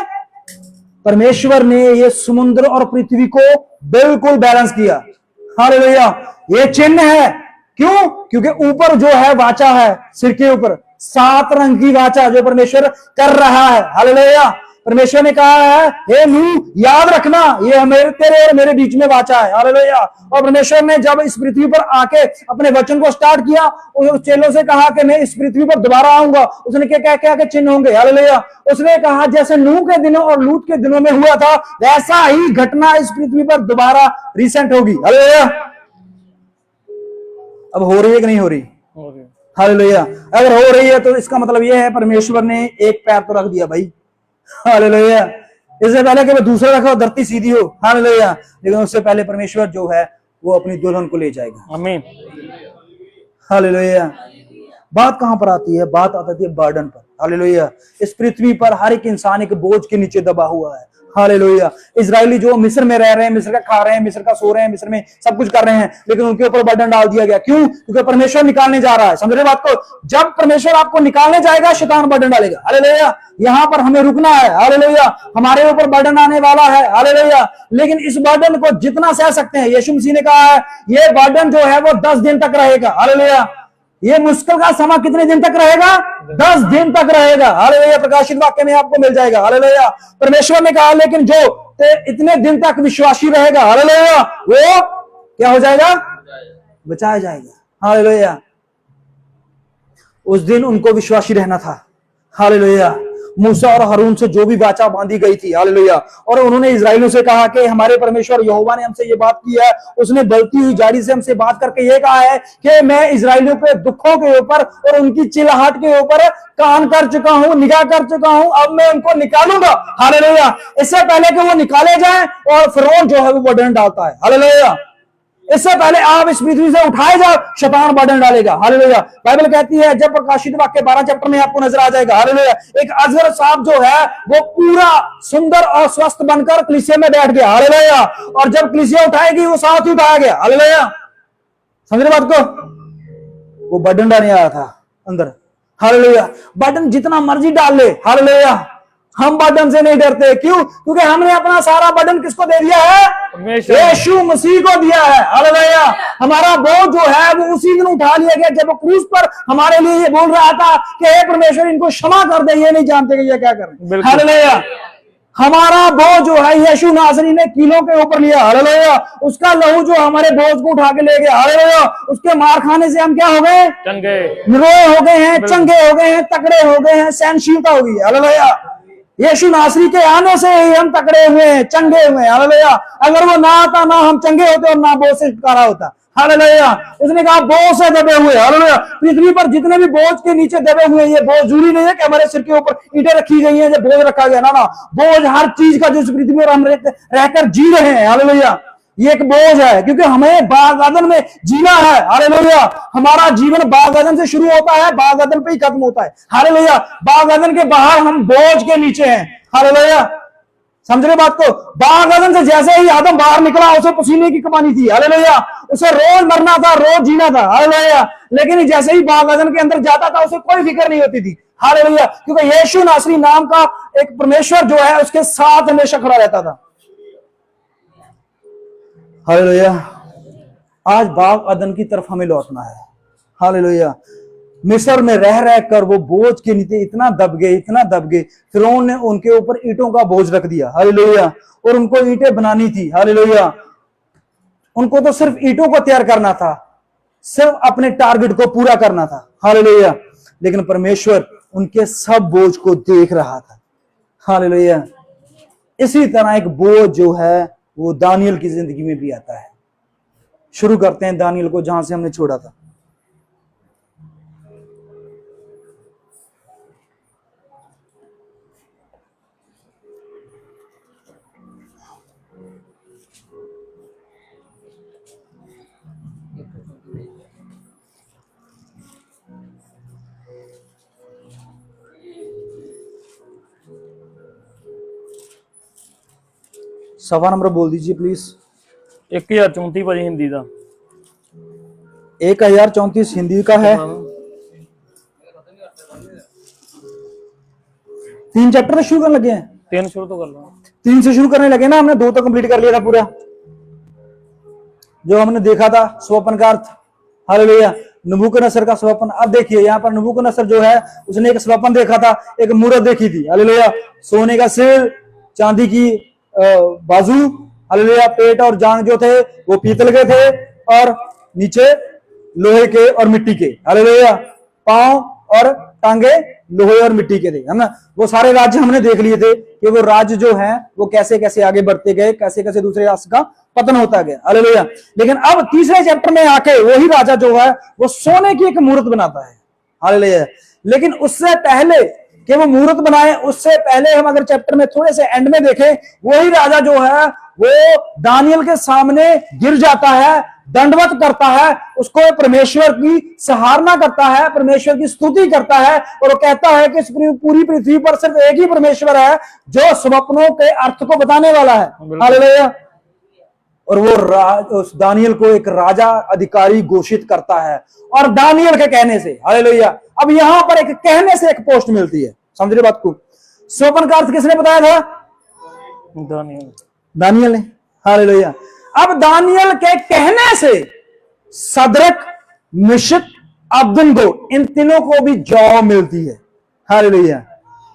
परमेश्वर ने ये समुद्र और पृथ्वी को बिल्कुल बैलेंस किया। हालेलुया। ये चिन्ह है, क्यों? क्योंकि ऊपर जो है वाचा है, सिर के ऊपर 7 रंग की वाचा जो परमेश्वर कर रहा है। हालेलुया। परमेश्वर ने कहा है, हे नूह याद रखना, ये मेरे तेरे और मेरे बीच में वाचा है। हालेलुया। और परमेश्वर ने जब इस पृथ्वी पर आके अपने वचन को स्टार्ट किया, उस चेलों से कहा कि मैं इस पृथ्वी पर दोबारा आऊंगा। उसने क्या क्या के चिन्ह होंगे? हालेलुया। उसने कहा जैसे नूह के दिनों और लूत के दिनों में हुआ था, वैसा ही घटना इस पृथ्वी पर दोबारा रिसेंट होगी। हालेलुया। अब हो रही है कि नहीं हो रही? हालेलुया। अगर हो रही है तो इसका मतलब यह है परमेश्वर ने एक पैर तो रख दिया भाई। हालेलुया। इससे पहले कि दूसरा रखो धरती सीधी हो। हालेलुया। लेकिन उससे पहले परमेश्वर जो है वो अपनी दुल्हन को ले जाएगा। आमीन। हालेलुया। बात कहां पर आती है? बात आती है बर्डन पर। हालेलुया। इस पृथ्वी पर हर एक इंसान एक बोझ के नीचे दबा हुआ है। हालेलुया। इजरायली जो मिस्र में रह रहे हैं, मिस्र का खा रहे हैं, मिस्र का सो रहे हैं, मिस्र में सब कुछ कर रहे हैं, लेकिन उनके ऊपर बर्डन डाल दिया गया। क्यों? क्योंकि परमेश्वर निकालने जा रहा है। समझ रहे बात को? जब परमेश्वर आपको निकालने जाएगा, शैतान बर्डन डालेगा। हालेलुया। यहां पर हमें रुकना है। हालेलुया। हमारे ऊपर बर्डन आने वाला है। हालेलुया। लेकिन इस बर्डन को जितना सह सकते हैं, यीशु मसीह ने कहा है ये बर्डन जो है वो 10 दिन तक रहेगा। हालेलुया। ये मुश्किल का समय कितने दिन तक रहेगा? 10 दिन तक रहेगा। हालेलुया। प्रकाशित वाक्य में आपको मिल जाएगा। हालेलुया। परमेश्वर ने कहा लेकिन जो इतने दिन तक विश्वासी रहेगा, हालेलुया, वो क्या हो जाएगा? बचाया जाएगा। हालेलुया। उस दिन उनको विश्वासी रहना था। हालेलुया। मूसा और हारून से जो भी वाचा बांधी गई थी। हालेलुया। और उन्होंने इजराइलियों से कहा कि हमारे परमेश्वर यहोवा ने हमसे ये बात की है, उसने बलती हुई झाड़ी से हमसे बात करके ये कहा है कि मैं इजराइलियों के दुखों के ऊपर और उनकी चिल्लाहट के ऊपर कान कर चुका हूं, निगाह कर चुका हूं, अब मैं उनको निकालूंगा। हालेलुया। इससे पहले कि वो निकाले जाए, और फिरौन जो है वो बर्डन डालता है। हालेलुया। इससे पहले आप इस पृथ्वी से उठाए जाओ, शैतान बर्डन डालेगा। हालेलुया। बाइबल कहती है, जब प्रकाशित वाक्य 12 चैप्टर में आपको नजर आ जाएगा, हालेलुया, एक अजगर सांप जो है वो पूरा सुंदर और स्वस्थ बनकर कलीसिया में बैठ गया। हालेलुया। और जब कलीसिया उठाएगी वो साथ ही उठाया गया। हालेलुया। समझ रहे बात को? वो बर्डन डालने आया था अंदर। हालेलुया। बर्डन जितना मर्जी डाल ले। हालेलुया। हम बर्डन से नहीं डरते। क्यों? क्योंकि हमने अपना सारा बर्डन किसको दे दिया है? यीशु मसीह को दिया है। हालेलुया। हमारा बोझ जो है वो उसी दिन उठा लिया गया जब वो क्रूस पर हमारे लिए ये बोल रहा था कि हे परमेश्वर इनको क्षमा कर दे, ये नहीं जानते कि ये क्या कर रहे हैं। हालेलुया। हमारा बोझ जो है यीशु नासरी ने कीलों के ऊपर लिया। हालेलुया। उसका लहू जो हमारे बोझ को उठा के ले गया। हालेलुया। उसके मार खाने से हम क्या हो गए? चंगे, निरोए हो गए हैं, चंगे हो गए हैं, तकड़े हो गए हैं, सहनशीलता हो गई। हालेलुया। यीशु नासरी के आने से ही हम तकड़े हुए हैं, चंगे हुए हैं। हालेलुया। अगर वो ना आता, ना हम चंगे होते और ना बोझ से छुटकारा होता। हालेलुया। उसने कहा बोझ से दबे हुए। हालेलुया। पृथ्वी पर जितने भी बोझ के नीचे दबे हुए, ये बोझ जरूरी नहीं है कि हमारे सिर के ऊपर ईंटें रखी गई हैं, ये बोझ रखा गया। ना ना, बोझ हर चीज का जो इस पृथ्वी पर हम रहकर जी रहे हैं। हालेलुया। ये एक बोझ है, क्योंकि हमें बाग-ए-अदन में जीना है। हालेलुया। हमारा जीवन बाग-ए-अदन से शुरू होता है, बाग-ए-अदन पे ही खत्म होता है। हालेलुया। बाग-ए-अदन के बाहर हम बोझ के नीचे हैं। हालेलुया। समझ रहे बात को? बाग-ए-अदन से जैसे ही आदम बाहर निकला, उसे पसीने की कमानी थी। हालेलुया। उसे रोज मरना था, रोज जीना था। हालेलुया। लेकिन जैसे ही बाग-ए-अदन के अंदर जाता था, उसे कोई फिक्र नहीं होती थी। हालेलुया। क्योंकि यीशु नासरी नाम का एक परमेश्वर जो है उसके साथ हमेशा खड़ा रहता था। हालेलुया। आज बाग-ए-अदन की तरफ हमें लौटना है। हालेलुया। मिस्र में रह रह कर वो बोझ के नीचे इतना दब गए, इतना दब गए, फिरौन ने उनके ऊपर ईंटों का बोझ रख दिया। हालेलुया। और उनको ईंटें बनानी थी। हालेलुया। उनको तो सिर्फ ईंटों को तैयार करना था, सिर्फ अपने टारगेट को पूरा करना था। हालेलुया। लेकिन परमेश्वर उनके सब बोझ को देख रहा था। हालेलुया। इसी तरह एक बोझ जो है वो दानियल की जिंदगी में भी आता है। शुरू करते हैं दानियल को जहां से हमने छोड़ा था। सफा नंबर बोल दीजिए प्लीज। 1034 भाजी हिंदी का। 1034 हिंदी का है। 3 चैप्टर शुरू करने लगे हैं। 3 शुरू तो कर लो। 3 से शुरू करने लगे ना, हमने 2 तो कंप्लीट कर लिया था पूरा, जो हमने देखा था स्वप्न का अर्थ। हालेलुया। नबूकदनेस्सर का स्वप्न। अब देखिए यहाँ पर नबूकदनेस्सर जो है उसने एक स्वप्न देखा था, एक मूरत देखी थी। हालेलुया। सोने का सिर, चांदी की बाजू, हालेलुया। पेट और जांग जो थे वो पीतल के थे और नीचे लोहे के और मिट्टी के। हालेलुया। पांव और टांगे लोहे और मिट्टी के थे, है ना। वो सारे राज्य हमने देख लिए थे कि वो राज्य जो है वो कैसे कैसे आगे बढ़ते गए, कैसे कैसे दूसरे राष्ट्र का पतन होता गया। हालेलुया। लेकिन अब तीसरे चैप्टर में आके वही राजा जो है वो सोने की एक मूर्त बनाता है। हालेलुया। लेकिन उससे पहले कि वो मूर्त बनाए, उससे पहले हम अगर चैप्टर में थोड़े से एंड में देखें, वही राजा जो है वो दानियल के सामने गिर जाता है, दंडवत करता है, उसको परमेश्वर की सराहना करता है, परमेश्वर की स्तुति करता है और वो कहता है कि इस पूरी पृथ्वी पर सिर्फ एक ही परमेश्वर है जो स्वप्नों के अर्थ को बताने वाला है। हालेलुया। और वो उस दानियल को एक राजा अधिकारी घोषित करता है और दानियल के कहने से। हालेलुया। अब यहां पर एक कहने से एक पोस्ट मिलती है। समझ रहे बात को? स्वप्न का अर्थ किसने बताया था? दानियल ने। हालेलुया। अब दानियल के कहने से सदरक, मिशक, अबदनगो इन तीनों को भी जॉब मिलती है। हालेलुया।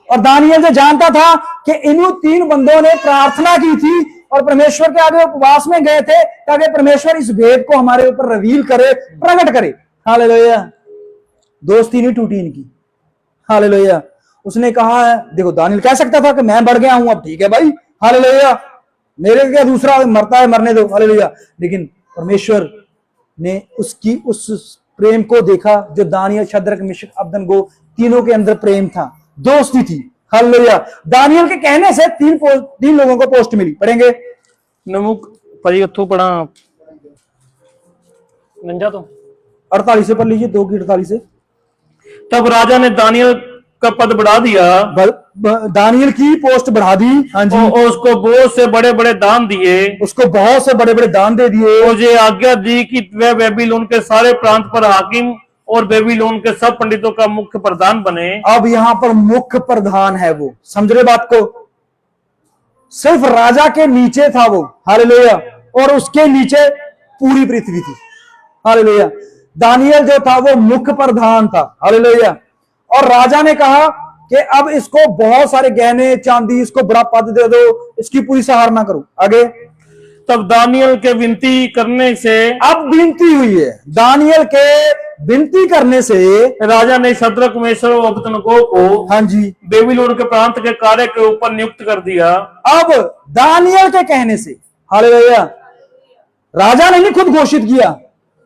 और दानियल जो जानता था कि इन 3 बंदों ने प्रार्थना की थी और परमेश्वर के आगे उपवास में गए थे ताकि परमेश्वर इस भेद को हमारे ऊपर रिवील करे, प्रकट करे। हालेलुया। दोस्ती नहीं टूटी इनकी। हालेलुया। उसने कहा है, देखो दानियल कह सकता था कि मैं बढ़ गया हूं, अब ठीक है भाई। हालेलुया। मेरे क्या दूसरा मरता है, मरने दो। हालेलुया। लेकिन परमेश्वर ने उसकी उस प्रेम को देखा जो दानियल, शद्रक, मिशक, अबदनगो तीनों के अंदर प्रेम था, दोस्ती थी। हालेलुया। दानियल के कहने से 3 लोगों को पोस्ट मिली। पढ़ेंगे नमुक भाजी उत्थों पढ़ा 49 तो 48 से पढ़ लीजिए, 2 की 48 से। तब राजा ने दानियल का पद बढ़ा दिया, दानियल की पोस्ट बढ़ा दी। हाँ जी। और उसको बहुत से बड़े बड़े दान दिए, उसको बहुत से बड़े बड़े दान दे दिए। मुझे आज्ञा दी कि वह बेबीलोन के सारे प्रांत पर हाकिम और बेबीलोन के सब पंडितों का मुख्य प्रधान बने। अब यहां पर मुख्य प्रधान है वो। समझ रहे बात को? सिर्फ राजा के नीचे था वो। हालेलुया। और उसके नीचे पूरी पृथ्वी थी। हालेलुया। दानियल जो था वो मुख्य प्रधान था। हालेलुया। और राजा ने कहा कि अब इसको बहुत सारे गहने, चांदी, इसको बड़ा पद दे दो, इसकी पूरी सराहना करो। आगे। तब दानियल के विनती करने से, अब विनती हुई है, दानियल के विनती करने से राजा ने शद्रक, मेशक और अबदनगो को, हाँ जी, बेबीलोन के प्रांत के कार्य के ऊपर नियुक्त कर दिया। अब दानियल के कहने से, हालेलुया, राजा ने नहीं खुद घोषित किया,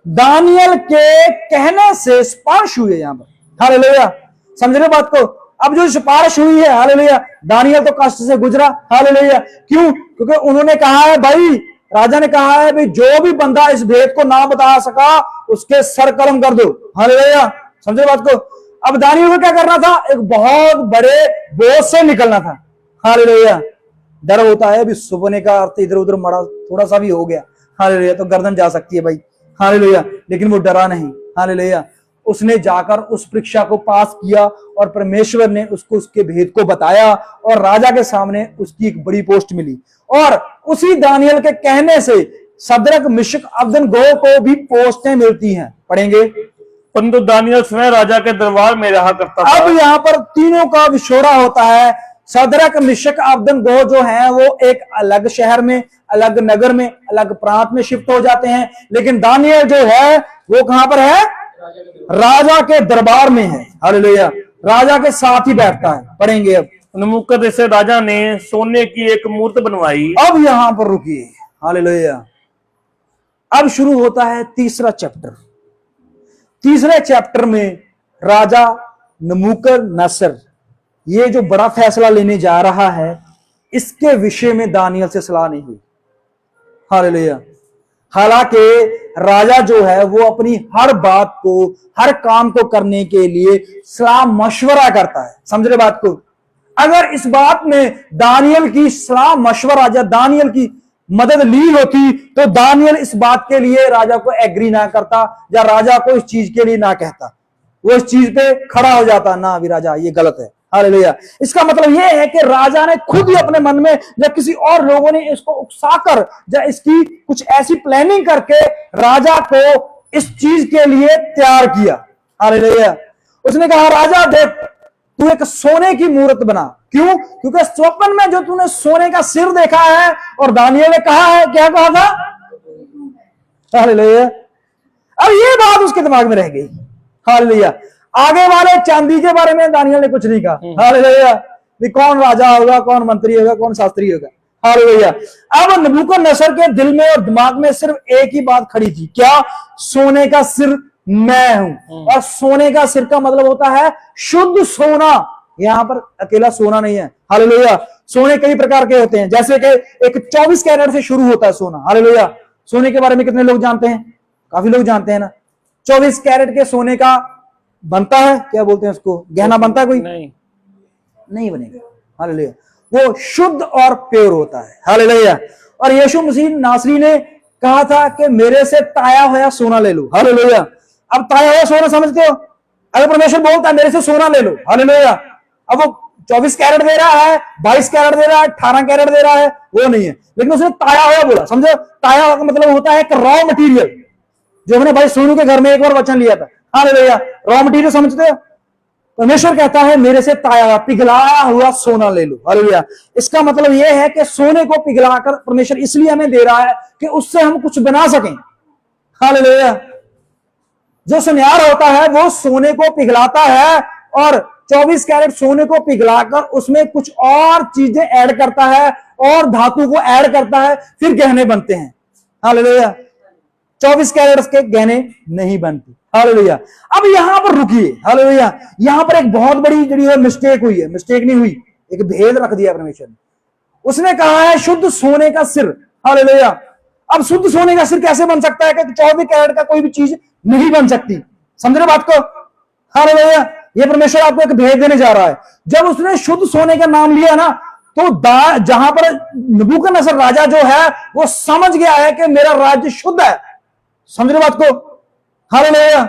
दानियल के कहने से सिफारिश हुई है यहां पर। हालेलुया। समझ रहे बात को? अब जो सिफारिश हुई है, हालेलुया, दानियल तो कष्ट से गुजरा। हालेलुया। क्यों? क्योंकि उन्होंने कहा है, भाई राजा ने कहा है भाई जो भी बंदा इस भेद को ना बता सका उसके सर कलम कर दो। हालेलुया। समझे बात को? अब दानियल को क्या करना था? एक बहुत बड़े बोझ से निकलना था। हालेलुया। डर होता है अभी सुपने का अर्थ इधर उधर मड़ा थोड़ा सा भी हो गया, हालेलुया, तो गर्दन जा सकती है भाई। हालेलुया। लेकिन वो डरा नहीं। हालेलुया। उसने जाकर उस परीक्षा को पास किया और परमेश्वर ने उसको उसके भेद को बताया और राजा के सामने उसकी एक बड़ी पोस्ट मिली। और उसी दानियल के कहने से सदरक, मिशक, अबदनगो को भी पोस्टें मिलती हैं। पढ़ेंगे। परंतु दानियल स्वयं राजा के दरबार में रहा करता था। अब यहां पर तीनों का विछोड़ा होता है। सदरक, मिशक, अबदनगो जो है वो एक अलग शहर में, अलग नगर में, अलग प्रांत में शिफ्ट हो जाते हैं, लेकिन दानियल जो है वो कहां पर है? राजा के दरबार में है। हालेलुया। राजा के साथ ही बैठता है। पढ़ेंगे अब। नबूकदनेस्सर राजा ने सोने की एक मूर्त बनवाई। अब यहां पर रुकिए। हालेलुया। अब शुरू होता है तीसरा चैप्टर। तीसरे चैप्टर में राजा नबूकदनेस्सर ये जो बड़ा फैसला लेने जा रहा है, इसके विषय में दानियल से सलाह नहीं हुई। हालेलुया। हालांकि राजा जो है वो अपनी हर बात को, हर काम को करने के लिए सलाह मशवरा करता है। समझ रहे बात को? अगर इस बात में दानियल की सलाह मशवरा या दानियल की मदद ली होती तो दानियल इस बात के लिए राजा को एग्री ना करता या राजा को इस चीज के लिए ना कहता, वो इस चीज पे खड़ा हो जाता, ना भी राजा ये गलत है। हालेलुया। इसका मतलब यह है कि राजा ने खुद ही अपने मन में या किसी और लोगों ने इसको उकसाकर या इसकी कुछ ऐसी प्लानिंग करके राजा को इस चीज के लिए तैयार किया। हालेलुया। उसने कहा राजा देख तू एक सोने की मूर्त बना। क्यों? क्योंकि स्वप्न में जो तूने सोने का सिर देखा है, और दानियल ने कहा है, क्या कहा था? हालेलुया। अब ये बात उसके दिमाग में रह गई। हालेलुया। आगे वाले चांदी के बारे में दानियल ने कुछ नहीं कहा। हालेलुया। कि कौन राजा होगा, कौन मंत्री होगा, कौन शास्त्री होगा। हालेलुया। अब नबूकदनेस्सर के दिल में और दिमाग में सिर्फ एक ही बात खड़ी थी, क्या? सोने का सिर मैं हूं। और सोने का सिर का मतलब होता है शुद्ध सोना। यहां पर अकेला सोना नहीं है। हालेलुया। सोने कई प्रकार के होते हैं, जैसे कि एक 24 कैरेट से शुरू होता है सोना। हालेलुया। सोने के बारे में कितने लोग जानते हैं? काफी लोग जानते हैं ना। 24 कैरेट के सोने का बनता है, क्या बोलते हैं उसको, गहना बनता है कोई? नहीं बनेगा। हालेलुया। वो शुद्ध और प्योर होता है। हालेलुया। और यीशु मसीह नासरी ने कहा था कि मेरे से ताया हुआ सोना ले लो। हालेलुया। अब ताया हुआ सोना समझते हो? अगर परमेश्वर बोलता है मेरे से सोना ले लो, हालेलुया, अब वो 24 कैरेट दे रहा है, 22 कैरेट दे रहा है, 18 कैरेट दे रहा है, वो नहीं है, लेकिन उसने ताया हुआ बोला। समझो, ताया हुआ का मतलब होता है एक रॉ मटेरियल, जो हमने भाई सोनू के घर में एक बार वचन लिया था। हालेलुया। रॉ मटेरियल समझते हो? परमेश्वर कहता है मेरे से ताया हुआ पिघलाया हुआ सोना ले लो। हालेलुया। इसका मतलब यह है कि सोने को पिघलाकर परमेश्वर इसलिए हमें दे रहा है कि उससे हम कुछ बना सकें। हालेलुया। जो सुनियार होता है वो सोने को पिघलाता है और 24 कैरेट सोने को पिघलाकर उसमें कुछ और चीजें ऐड करता है और धातु को ऐड करता है, फिर गहने बनते हैं। हालेलुया। 24 कैरेट के गहने नहीं बनते। हालेलुया। अब यहां पर रुकिए। हालेलुया। यहां पर एक बहुत बड़ी जो है मिस्टेक हुई है। मिस्टेक नहीं हुई, एक भेद रख दिया परमेश्वर ने। उसने कहा है शुद्ध सोने का सिर। हालेलुया। अब शुद्ध सोने का सिर कैसे बन सकता है कि 24 कैरेट का कोई भी चीज नहीं बन सकती? समझ रहे बात को? हालेलुया। ये परमेश्वर आपको एक भेद देने जा रहा है। जब उसने शुद्ध सोने का नाम लिया ना, तो जहां पर नबूकदनेस्सर राजा जो है वो समझ गया है कि मेरा राज्य शुद्ध है। समझ रहे बात को? हालेलुया।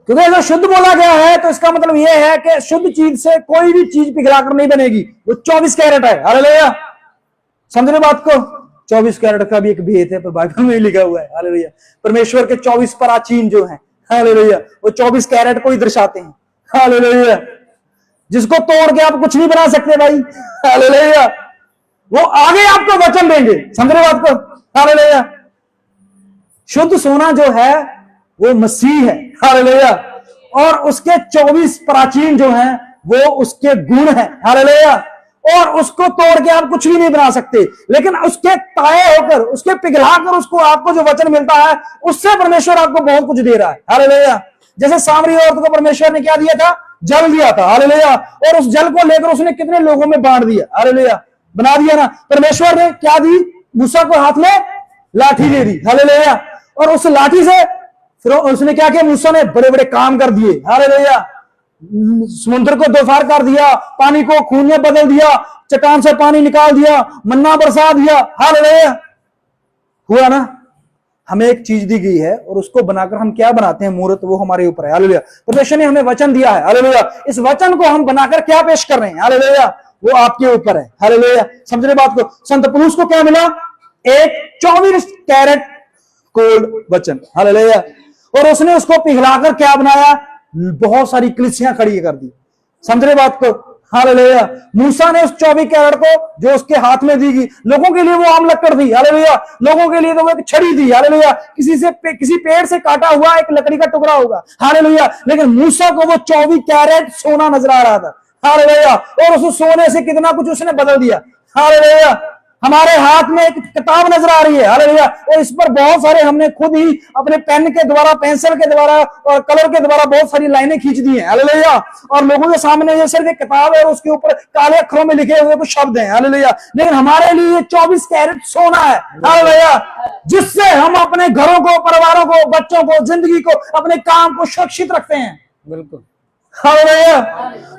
क्योंकि अगर शुद्ध बोला गया है तो इसका मतलब यह है कि शुद्ध चीज से कोई भी चीज पिघलाकर नहीं बनेगी, वो 24 कैरेट है। हालेलुया। समझ रहे बात को? 24 कैरेट का भी एक भेद है, पर बाइबल में लिखा हुआ है। हालेलुया। परमेश्वर के 24 प्राचीन जो हैं, हालेलुया, वो 24 कैरेट को ही दर्शाते हैं। हालेलुया। जिसको तोड़ के आप कुछ नहीं बना सकते भाई। हालेलुया। वो आगे आपको वचन देंगे। समझ रहे बात को? हालेलुया। शुद्ध सोना जो है वो मसीह है। हालेलुया। और उसके 24 प्राचीन जो हैं वो उसके गुण हैं। हालेलुया। और उसको तोड़ के आप कुछ भी नहीं बना सकते, लेकिन उसके ताए होकर, उसके पिघलाकर उसको आपको जो वचन मिलता है उससे परमेश्वर आपको बहुत कुछ दे रहा है। हालेलुया। जैसे सामरी औरत को परमेश्वर ने क्या दिया था? जल दिया था। हालेलुया। और उस जल को लेकर उसने कितने लोगों में बांट दिया। हालेलुया। बना दिया ना। परमेश्वर ने क्या दी? मूसा को हाथ में लाठी दे दी। हालेलुया। और उस लाठी से फिर उसने क्या किया? मूसा ने बड़े बड़े काम कर दिए। हालेलुया। समुद्र को दोफार कर दिया, पानी को खून में बदल दिया, चट्टान से पानी निकाल दिया, मन्ना बरसा दिया। हालेलुया। हुआ ना? हमें एक चीज दी गई है और उसको बनाकर हम क्या बनाते हैं? मूर्त। वो हमारे ऊपर है। हालेलुया। परमेश्वर ने हमें वचन दिया है। हालेलुया। इस वचन को हम बनाकर क्या पेश कर रहे हैं? हालेलुया। वो आपके ऊपर है। हालेलुया। समझ रहे बात को? संत पौलुस को क्या मिला? एक 24 कैरेट गोल्ड वचन। हालेलुया। और उसने उसको पिघलाकर क्या बनाया? बहुत सारी कलीसियां खड़ी कर दी। समझ रहे बात को? हालेलुया। मूसा ने उस 24 कैरेट को जो उसके हाथ में दी गई, लोगों के लिए वो आम लकड़ थी। हालेलुया। लोगों के लिए तो वो एक छड़ी थी। हालेलुया। किसी पेड़ से काटा हुआ एक लकड़ी का टुकड़ा होगा। हालेलुया। लेकिन मूसा को वो 24 कैरेट सोना नजर आ रहा था। हालेलुया। और उस सोने से कितना कुछ उसने बदल दिया। हालेलुया। हमारे हाथ में एक किताब नजर आ रही है। हालेलुया। और इस पर बहुत सारे हमने खुद ही अपने पेन के द्वारा, पेंसिल के द्वारा और कलर के द्वारा बहुत सारी लाइनें खींच दी हैं। हालेलुया। और लोगों के सामने ये सिर्फ एक किताब है और उसके ऊपर काले अक्षरों में लिखे हुए कुछ शब्द हैं। हालेलुया। लेकिन हमारे लिए ये 24 कैरेट सोना है। हालेलुया। जिससे हम अपने घरों को, परिवारों को, बच्चों को, जिंदगी को, अपने काम को सुरक्षित रखते हैं। बिल्कुल। हालेलुया।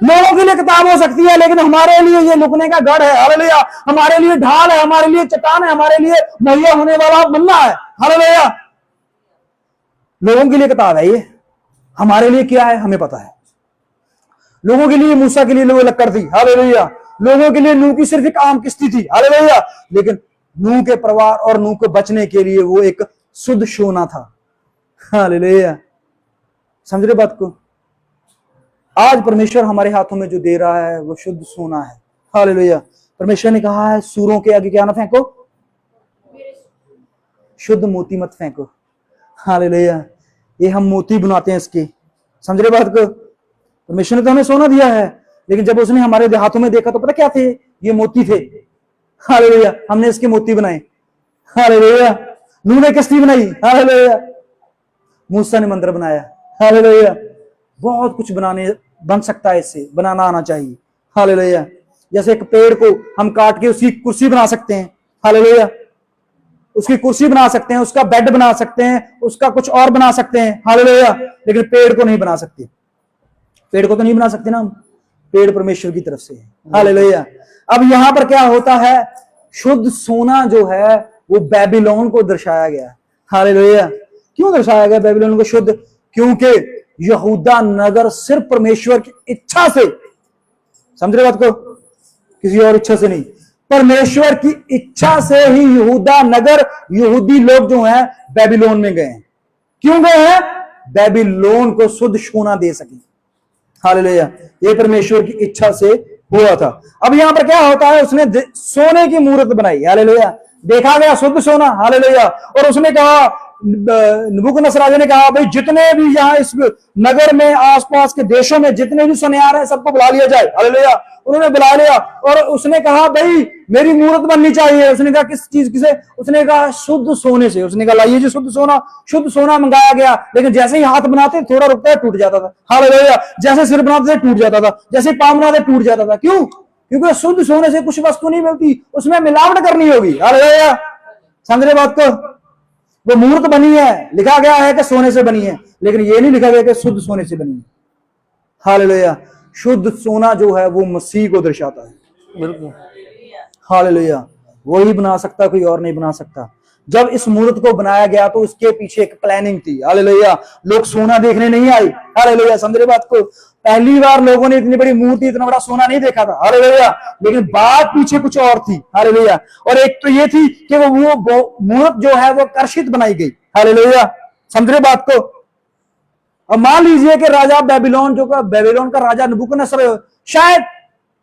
लोगों के लिए किताब हो सकती है, लेकिन हमारे लिए ये लुकने का गढ़ है। हालेलुया। हमारे लिए ढाल है, हमारे लिए चट्टान है, हमारे लिए मुहैया होने वाला बन्ना है। हालेलुया। लोगों के लिए किताब है ये, हमारे लिए क्या है हमें पता है। लोगों के लिए मूसा के लिए वो लक्कड़ थी। हालेलुया। लोगों के लिए नूह की सिर्फ एक आम किश्ती थी। हालेलुया। लेकिन नूह के परिवार और नूह को बचने के लिए वो एक शुद्ध सोना था। हालेलुया। समझ रहे बात को? आज परमेश्वर हमारे हाथों में जो दे रहा है वो शुद्ध सोना है। हालेलुया। परमेश्वर ने कहा है सूरों के आगे क्या ना फेंको, शुद्ध मोती मत फेंको। हालेलुया। ये हम मोती बनाते हैं इसके। समझ रहे बात को? परमेश्वर ने तो हमें सोना दिया है, लेकिन जब उसने हमारे हाथों में देखा तो पता क्या थे? ये मोती थे। हालेलुया। हमने इसके मोती बनाए। हालेलुया। नूह ने किश्ती बनाई। हालेलुया। मूसा ने मंदिर बनाया। हालेलुया। बहुत कुछ बन सकता है, इससे बनाना आना चाहिए। हालेलुया। जैसे एक पेड़ को हम काट के उसकी कुर्सी बना सकते हैं। हालेलुया। उसकी कुर्सी बना सकते हैं, उसका बेड बना सकते हैं, उसका कुछ और बना सकते हैं। हालेलुया। लेकिन पेड़ को नहीं बना सकते। पेड़ को तो नहीं बना सकते ना हम, पेड़ परमेश्वर की तरफ से है। हालेलुया। अब यहां पर क्या होता है? शुद्ध सोना जो है वो बेबीलोन को दर्शाया गया। हालेलुया। क्यों दर्शाया गया बेबीलोन को शुद्ध? क्योंकि यहूदा नगर सिर्फ परमेश्वर की इच्छा से, समझ रहे बात को, किसी और इच्छा से नहीं, परमेश्वर की इच्छा से ही यहूदा नगर, यहूदी लोग जो हैं बेबीलोन में गए हैं। क्यों गए हैं? बेबीलोन को शुद्ध सोना दे सके। हालेलुया। ये परमेश्वर की इच्छा से हुआ था। अब यहां पर क्या होता है? उसने सोने की मूर्त बनाई। हालेलुया। देखा गया शुद्ध सोना। हालेलुया। और उसने कहा, नबूकदनेस्सर राजा ने कहा, भाई जितने भी यहाँ इस नगर में आसपास के देशों में जितने भी सुनियार हैं सबको बुला लिया जाए। हालेलुया। उन्होंने बुला लिया और उसने कहा, भाई मेरी मूर्त बननी चाहिए। उसने कहा किस चीज से? उसने कहा शुद्ध सोने से। उसने कहा लाइए जी शुद्ध सोना मंगाया गया। लेकिन जैसे ही हाथ बनाते थोड़ा रुकता है, टूट जाता था। हालेलुया। जैसे सिर बनाते थे टूट जाता था, जैसे पांव बनाते टूट जाता था। क्यों? क्योंकि शुद्ध सोने से कुछ वस्तु नहीं मिलती, उसमें मिलावट करनी होगी। हालेलुया। समझ रहे बात को? वो मूर्त बनी है, लिखा गया है कि सोने से बनी है, लेकिन ये नहीं लिखा गया कि शुद्ध सोने से बनी है। हालेलुया। शुद्ध सोना जो है वो मसीह को दर्शाता है। बिल्कुल। हालेलुया। वही बना सकता, कोई और नहीं बना सकता। जब इस मूर्त को बनाया गया तो उसके पीछे एक प्लानिंग थी। हालेलुया। लोग सोना देखने नहीं आए। हालेलुया। समझ रहे बात को? पहली बार लोगों ने इतनी बड़ी मूर्ति, इतना बड़ा सोना नहीं देखा था। हालेलुया। लेकिन बात पीछे कुछ और थी। हालेलुया। और एक तो ये थी कि वो मूर्त जो है वो कर्षित बनाई गई। हालेलुया। समझ रहे बात को? अब मान लीजिए कि राजा बेबीलोन बेबीलोन का राजा नबूकदनेस्सर, शायद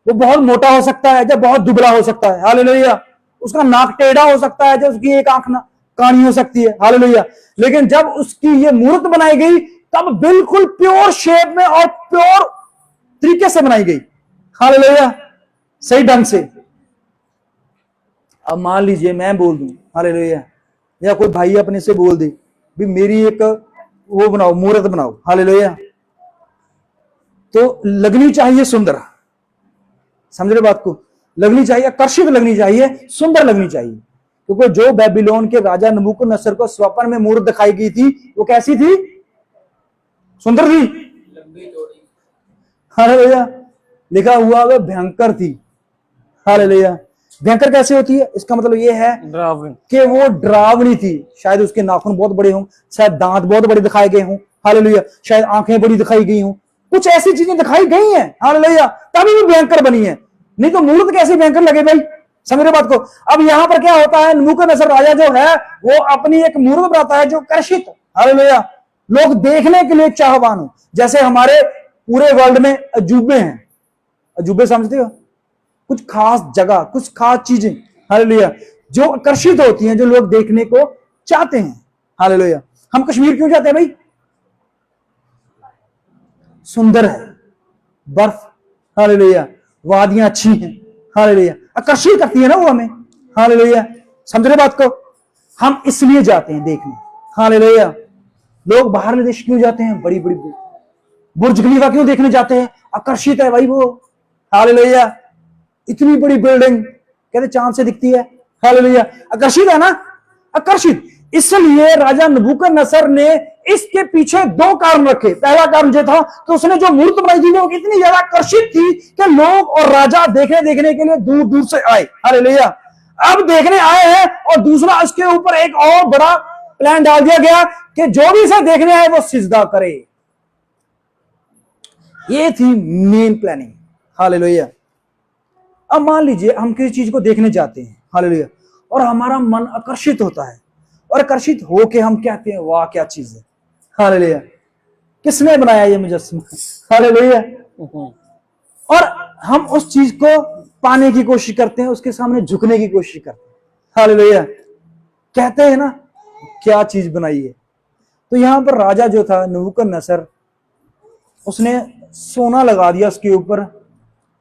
वो बहुत मोटा हो सकता है, जब बहुत दुबला हो सकता है। हालेलुया। उसका नाक टेढ़ा हो सकता है, जब उसकी एक आंख कानी हो सकती है। हालेलुया। लेकिन जब उसकी ये मूर्त बनाई गई तब बिल्कुल प्योर शेप में और प्योर तरीके से बनाई गई। हालेलुया। सही ढंग से। अब मान लीजिए मैं बोल दूं, हालेलुया, या कोई भाई अपने से बोल दे, भी मेरी एक वो बनाओ, मूर्त बनाओ। हालेलुया। तो लगनी चाहिए सुंदर। समझ रहे बात को? लगनी चाहिए, आकर्षित लगनी चाहिए, सुंदर लगनी चाहिए। क्योंकि जो बेबीलोन के राजा नबूकदनेस्सर को स्वप्न में मूर्त दिखाई गई थी वो कैसी थी? सुंदर थी। हालेलुया। लिखा हुआ वो भयंकर थी। हालेलुया। भयंकर कैसे होती है? इसका मतलब ये है कि वो डरावनी थी। शायद उसके नाखून बहुत बड़े हों, शायद दांत बहुत बड़े दिखाए गए हों। हालेलुया। शायद आंखें बड़ी दिखाई गई हों, कुछ ऐसी चीजें दिखाई गई हैं। हालेलुया। तभी भी भयंकर बनी है, नहीं तो मूर्त कैसे भयंकर लगे भाई? समझ रहे बात को? अब यहां पर क्या होता है? नबूकदनेस्सर राजा जो है वो अपनी एक मूर्त बनाता है जो कर्षित, हालेलुया, लोग देखने के लिए चाहवान हो। जैसे हमारे पूरे वर्ल्ड में अजूबे हैं। अजूबे समझते हो? कुछ खास जगह, कुछ खास चीजें, हालेलुया, जो आकर्षित होती हैं, जो लोग देखने को चाहते हैं। हालेलुया। हम कश्मीर क्यों जाते हैं भाई? सुंदर है, बर्फ, हालेलुया, वादियां अच्छी हैं, हालेलुया, आकर्षित करती है ना वो हमें। हालेलुया। समझ रहे बात को? हम इसलिए जाते हैं देखने। हालेलुया। लोग बाहरले देश क्यों जाते हैं? बड़ी बड़ी बुर्ज खलीफा क्यों देखने जाते हैं? आकर्षित है भाई वो। हालेलुया। इतनी बड़ी बिल्डिंग कहते चांद से दिखती है। हालेलुया। आकर्षित है ना? आकर्षित। इसलिए राजा नबूकदनेस्सर ने इसके पीछे दो कारण रखे। पहला कारण ये था कि उसने जो मूर्त बनाई थी वो इतनी ज्यादा आकर्षित थी कि लोग और राजा देखने के लिए दूर दूर से आए। हालेलुया। अब देखने आए हैं, और दूसरा इसके ऊपर एक और बड़ा प्लान डाल दिया गया कि जो भी इसे देखने आए वो सिजदा करे। ये थी मेन प्लानिंग। हालेलुया। अब मान लीजिए हम किसी चीज को देखने जाते हैं, हालेलुया, और हमारा मन आकर्षित होता है, और आकर्षित होके हम कहते हैं वाह क्या चीज है। हालेलुया। किसने बनाया ये मुजस्समा? हालेलुया। और हम उस चीज को पाने की कोशिश करते हैं, उसके सामने झुकने की कोशिश करते हैं। हालेलुया। कहते हैं ना क्या चीज बनाई है। तो यहां पर राजा जो था नबूकदनेस्सर, उसने सोना लगा दिया उसके ऊपर,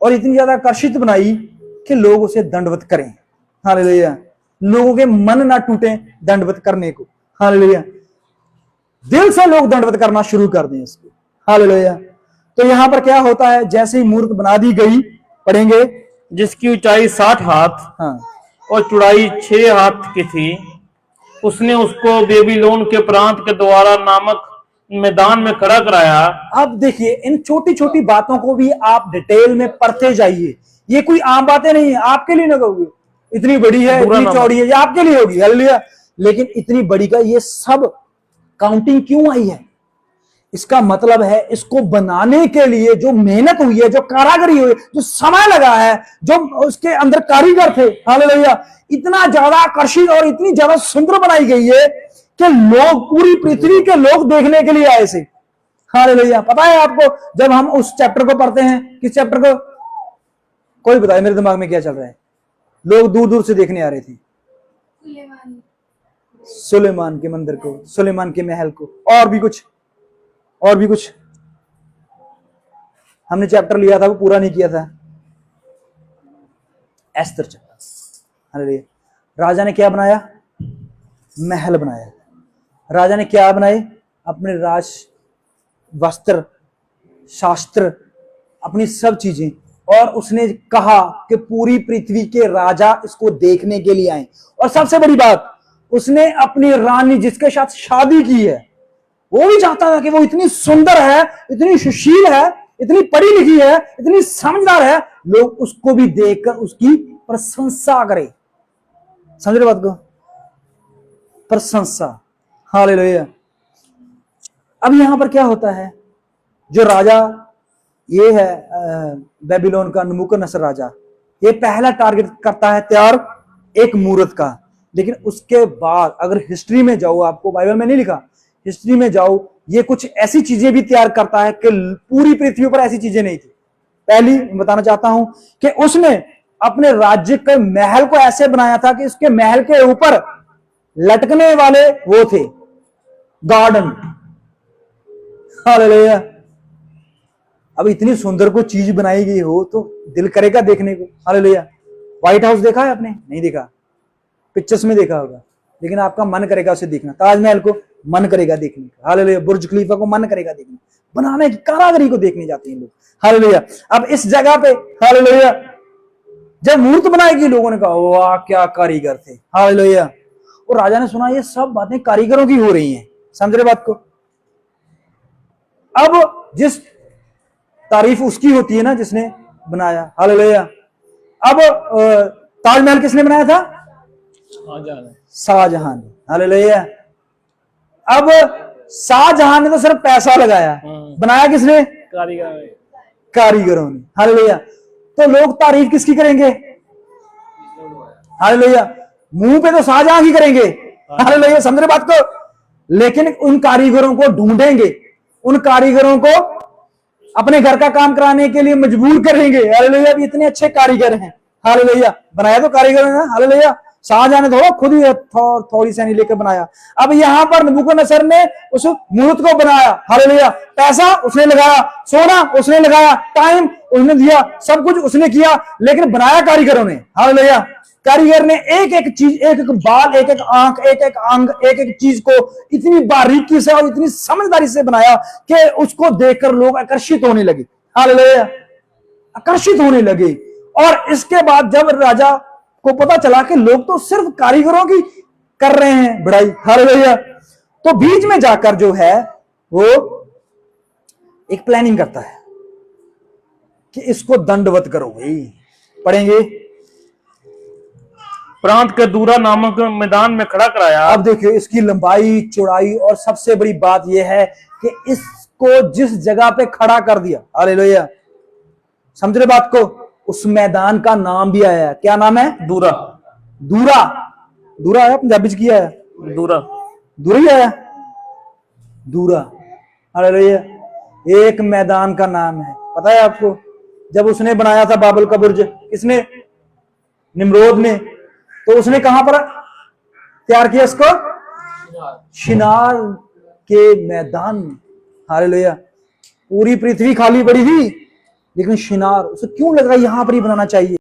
और इतनी ज्यादा आकर्षित बनाई कि लोग उसे दंडवत करें। हालेलुया। लोगों के मन ना टूटे दंडवत करने को। हालेलुया। दिल से लोग दंडवत करना शुरू कर दें इसको। हालेलुया। तो यहां पर क्या होता है, जैसे ही मूर्त बना दी गई, पढ़ेंगे, जिसकी ऊंचाई 60 हाथ हाँ, और चौड़ाई 6 हाथ की थी, उसने उसको बेबीलोन के प्रांत के द्वारा नामक मैदान में खड़ा कराया। अब देखिए इन छोटी छोटी बातों को भी आप डिटेल में पढ़ते जाइए। ये कोई आम बातें नहीं है, आपके लिए ना होगी, इतनी बड़ी है, इतनी चौड़ी है, ये आपके लिए होगी। हालेलुया। लेकिन इतनी बड़ी का ये सब काउंटिंग क्यों आई है? इसका मतलब है इसको बनाने के लिए जो मेहनत हुई है, जो कारीगरी हुई, जो समय लगा है, जो उसके अंदर कारीगर थे, हालेलुया, इतना ज्यादा आकर्षित और इतनी ज्यादा सुंदर बनाई गई है कि लोग, पूरी पृथ्वी के लोग देखने के लिए आए थे। हालेलुया। पता है आपको, जब हम उस चैप्टर को पढ़ते हैं, किस चैप्टर को, कोई बताए मेरे दिमाग में क्या चल रहा है? लोग दूर दूर से देखने आ रहे थे सुलेमान के मंदिर को, सुलेमान के महल को, और भी कुछ हमने चैप्टर लिया था वो पूरा नहीं किया था, एस्तर चैप्टर। हालेलुया। राजा ने क्या बनाया? महल बनाया। राजा ने क्या बनाए? अपने राज वस्त्र, शास्त्र, अपनी सब चीजें, और उसने कहा कि पूरी पृथ्वी के राजा इसको देखने के लिए आए। और सबसे बड़ी बात, उसने अपनी रानी जिसके साथ शादी की है, वो भी चाहता था कि वो इतनी सुंदर है, इतनी सुशील है, इतनी पढ़ी लिखी है, इतनी समझदार है, लोग उसको भी देखकर उसकी प्रशंसा करें। समझ रहे बात को? प्रशंसा। हालेलुया। अब यहां पर क्या होता है, जो राजा ये है बेबीलोन का नबूकदनेस्सर राजा, ये पहला टारगेट करता है तैयार एक मूर्त का। लेकिन उसके बाद अगर हिस्ट्री में जाओ, आपको बाइबल में नहीं लिखा, हिस्ट्री में जाओ, ये कुछ ऐसी चीजें भी तैयार करता है कि पूरी पृथ्वी पर ऐसी चीजें नहीं थी। पहली बताना चाहता हूं कि उसने अपने राज्य के महल को ऐसे बनाया था कि उसके महल के ऊपर लटकने वाले वो थे गार्डन। हालेलुया। अब इतनी सुंदर को चीज बनाई गई हो तो दिल करेगा देखने को। हालेलुया। व्हाइट हाउस देखा है आपने? नहीं देखा, पिक्चर्स में देखा होगा, लेकिन आपका मन करेगा उसे देखना। ताजमहल को मन करेगा देखने का। हालेलुया। बुर्ज खलीफा को मन करेगा देखने, बनाने की कारीगरी को देखने जाते हैं लोग। हालेलुया। अब इस जगह पे, हालेलुया, जब मूर्त बनाएगी, लोगों ने कहा वाह क्या कारीगर थे। हालेलुया। और राजा ने सुना ये सब बातें कारीगरों की हो रही हैं। समझ रहे बात को? अब जिस तारीफ उसकी होती है ना जिसने बनाया। हालेलुया। अब ताजमहल किसने बनाया था? शाहजहां ने। हालेलुया। अब शाहजहां ने तो सिर्फ पैसा लगाया, बनाया किसने? कारीगरों ने। हालेलुया। तो लोग तारीफ किसकी करेंगे? हालेलुया। मुंह पे तो शाहजहां की करेंगे। हालेलुया। समझ रहे बात को? लेकिन उन कारीगरों को ढूंढेंगे, उन कारीगरों को अपने घर का काम कराने के लिए मजबूर करेंगे। हालेलुया। भी इतने अच्छे कारीगर हैं। हालेलुया। बनाया तो कारीगर है ना। हालेलुया। शाहजहां ने थोड़ा खुद ही थोड़ी सी नहीं लेकर बनाया। अब यहां पर नबूकदनेस्सर ने उस मूर्त को बनाया। हालेलुया। पैसा उसने लगाया, सोना उसने लगाया, टाइम उसने दिया, सब कुछ उसने किया, लेकिन बनाया कारीगरों ने। हालेलुया। कारीगर ने एक एक चीज, एक एक बाल, एक एक आंख, एक एक अंग, एक एक चीज को इतनी बारीकी से और इतनी समझदारी से बनाया कि उसको देखकर लोग आकर्षित होने लगे। हालेलुया। आकर्षित होने लगे। और इसके बाद जब राजा को पता चला कि लोग तो सिर्फ कारीगरों की कर रहे हैं बड़ाई। हालेलुया। तो बीच में जाकर जो है वो एक प्लानिंग करता है कि इसको दंडवत करो भाई। पढ़ेंगे। प्रांत के दूरा नामक मैदान में खड़ा कराया। अब देखियो इसकी लंबाई चौड़ाई और सबसे बड़ी बात यह है कि इसको जिस जगह पे खड़ा कर दिया, हालेलुया, समझ रहे बात को, उस मैदान का नाम भी आया है। क्या नाम है? दूरा। दूरा। दूरा आया पंजाबी च किया है? दूरा। दूरा ही आया, दूरा। हालेलुया। एक मैदान का नाम है। पता है आपको, जब उसने बनाया था बाबल का बुर्ज, किसने? निम्रोद ने। तो उसने कहां पर तैयार किया इसको? शिनार के मैदान में। हालेलुया। पूरी पृथ्वी खाली पड़ी थी, लेकिन शिनार, उसे क्यों लगा यहां पर ही बनाना चाहिए?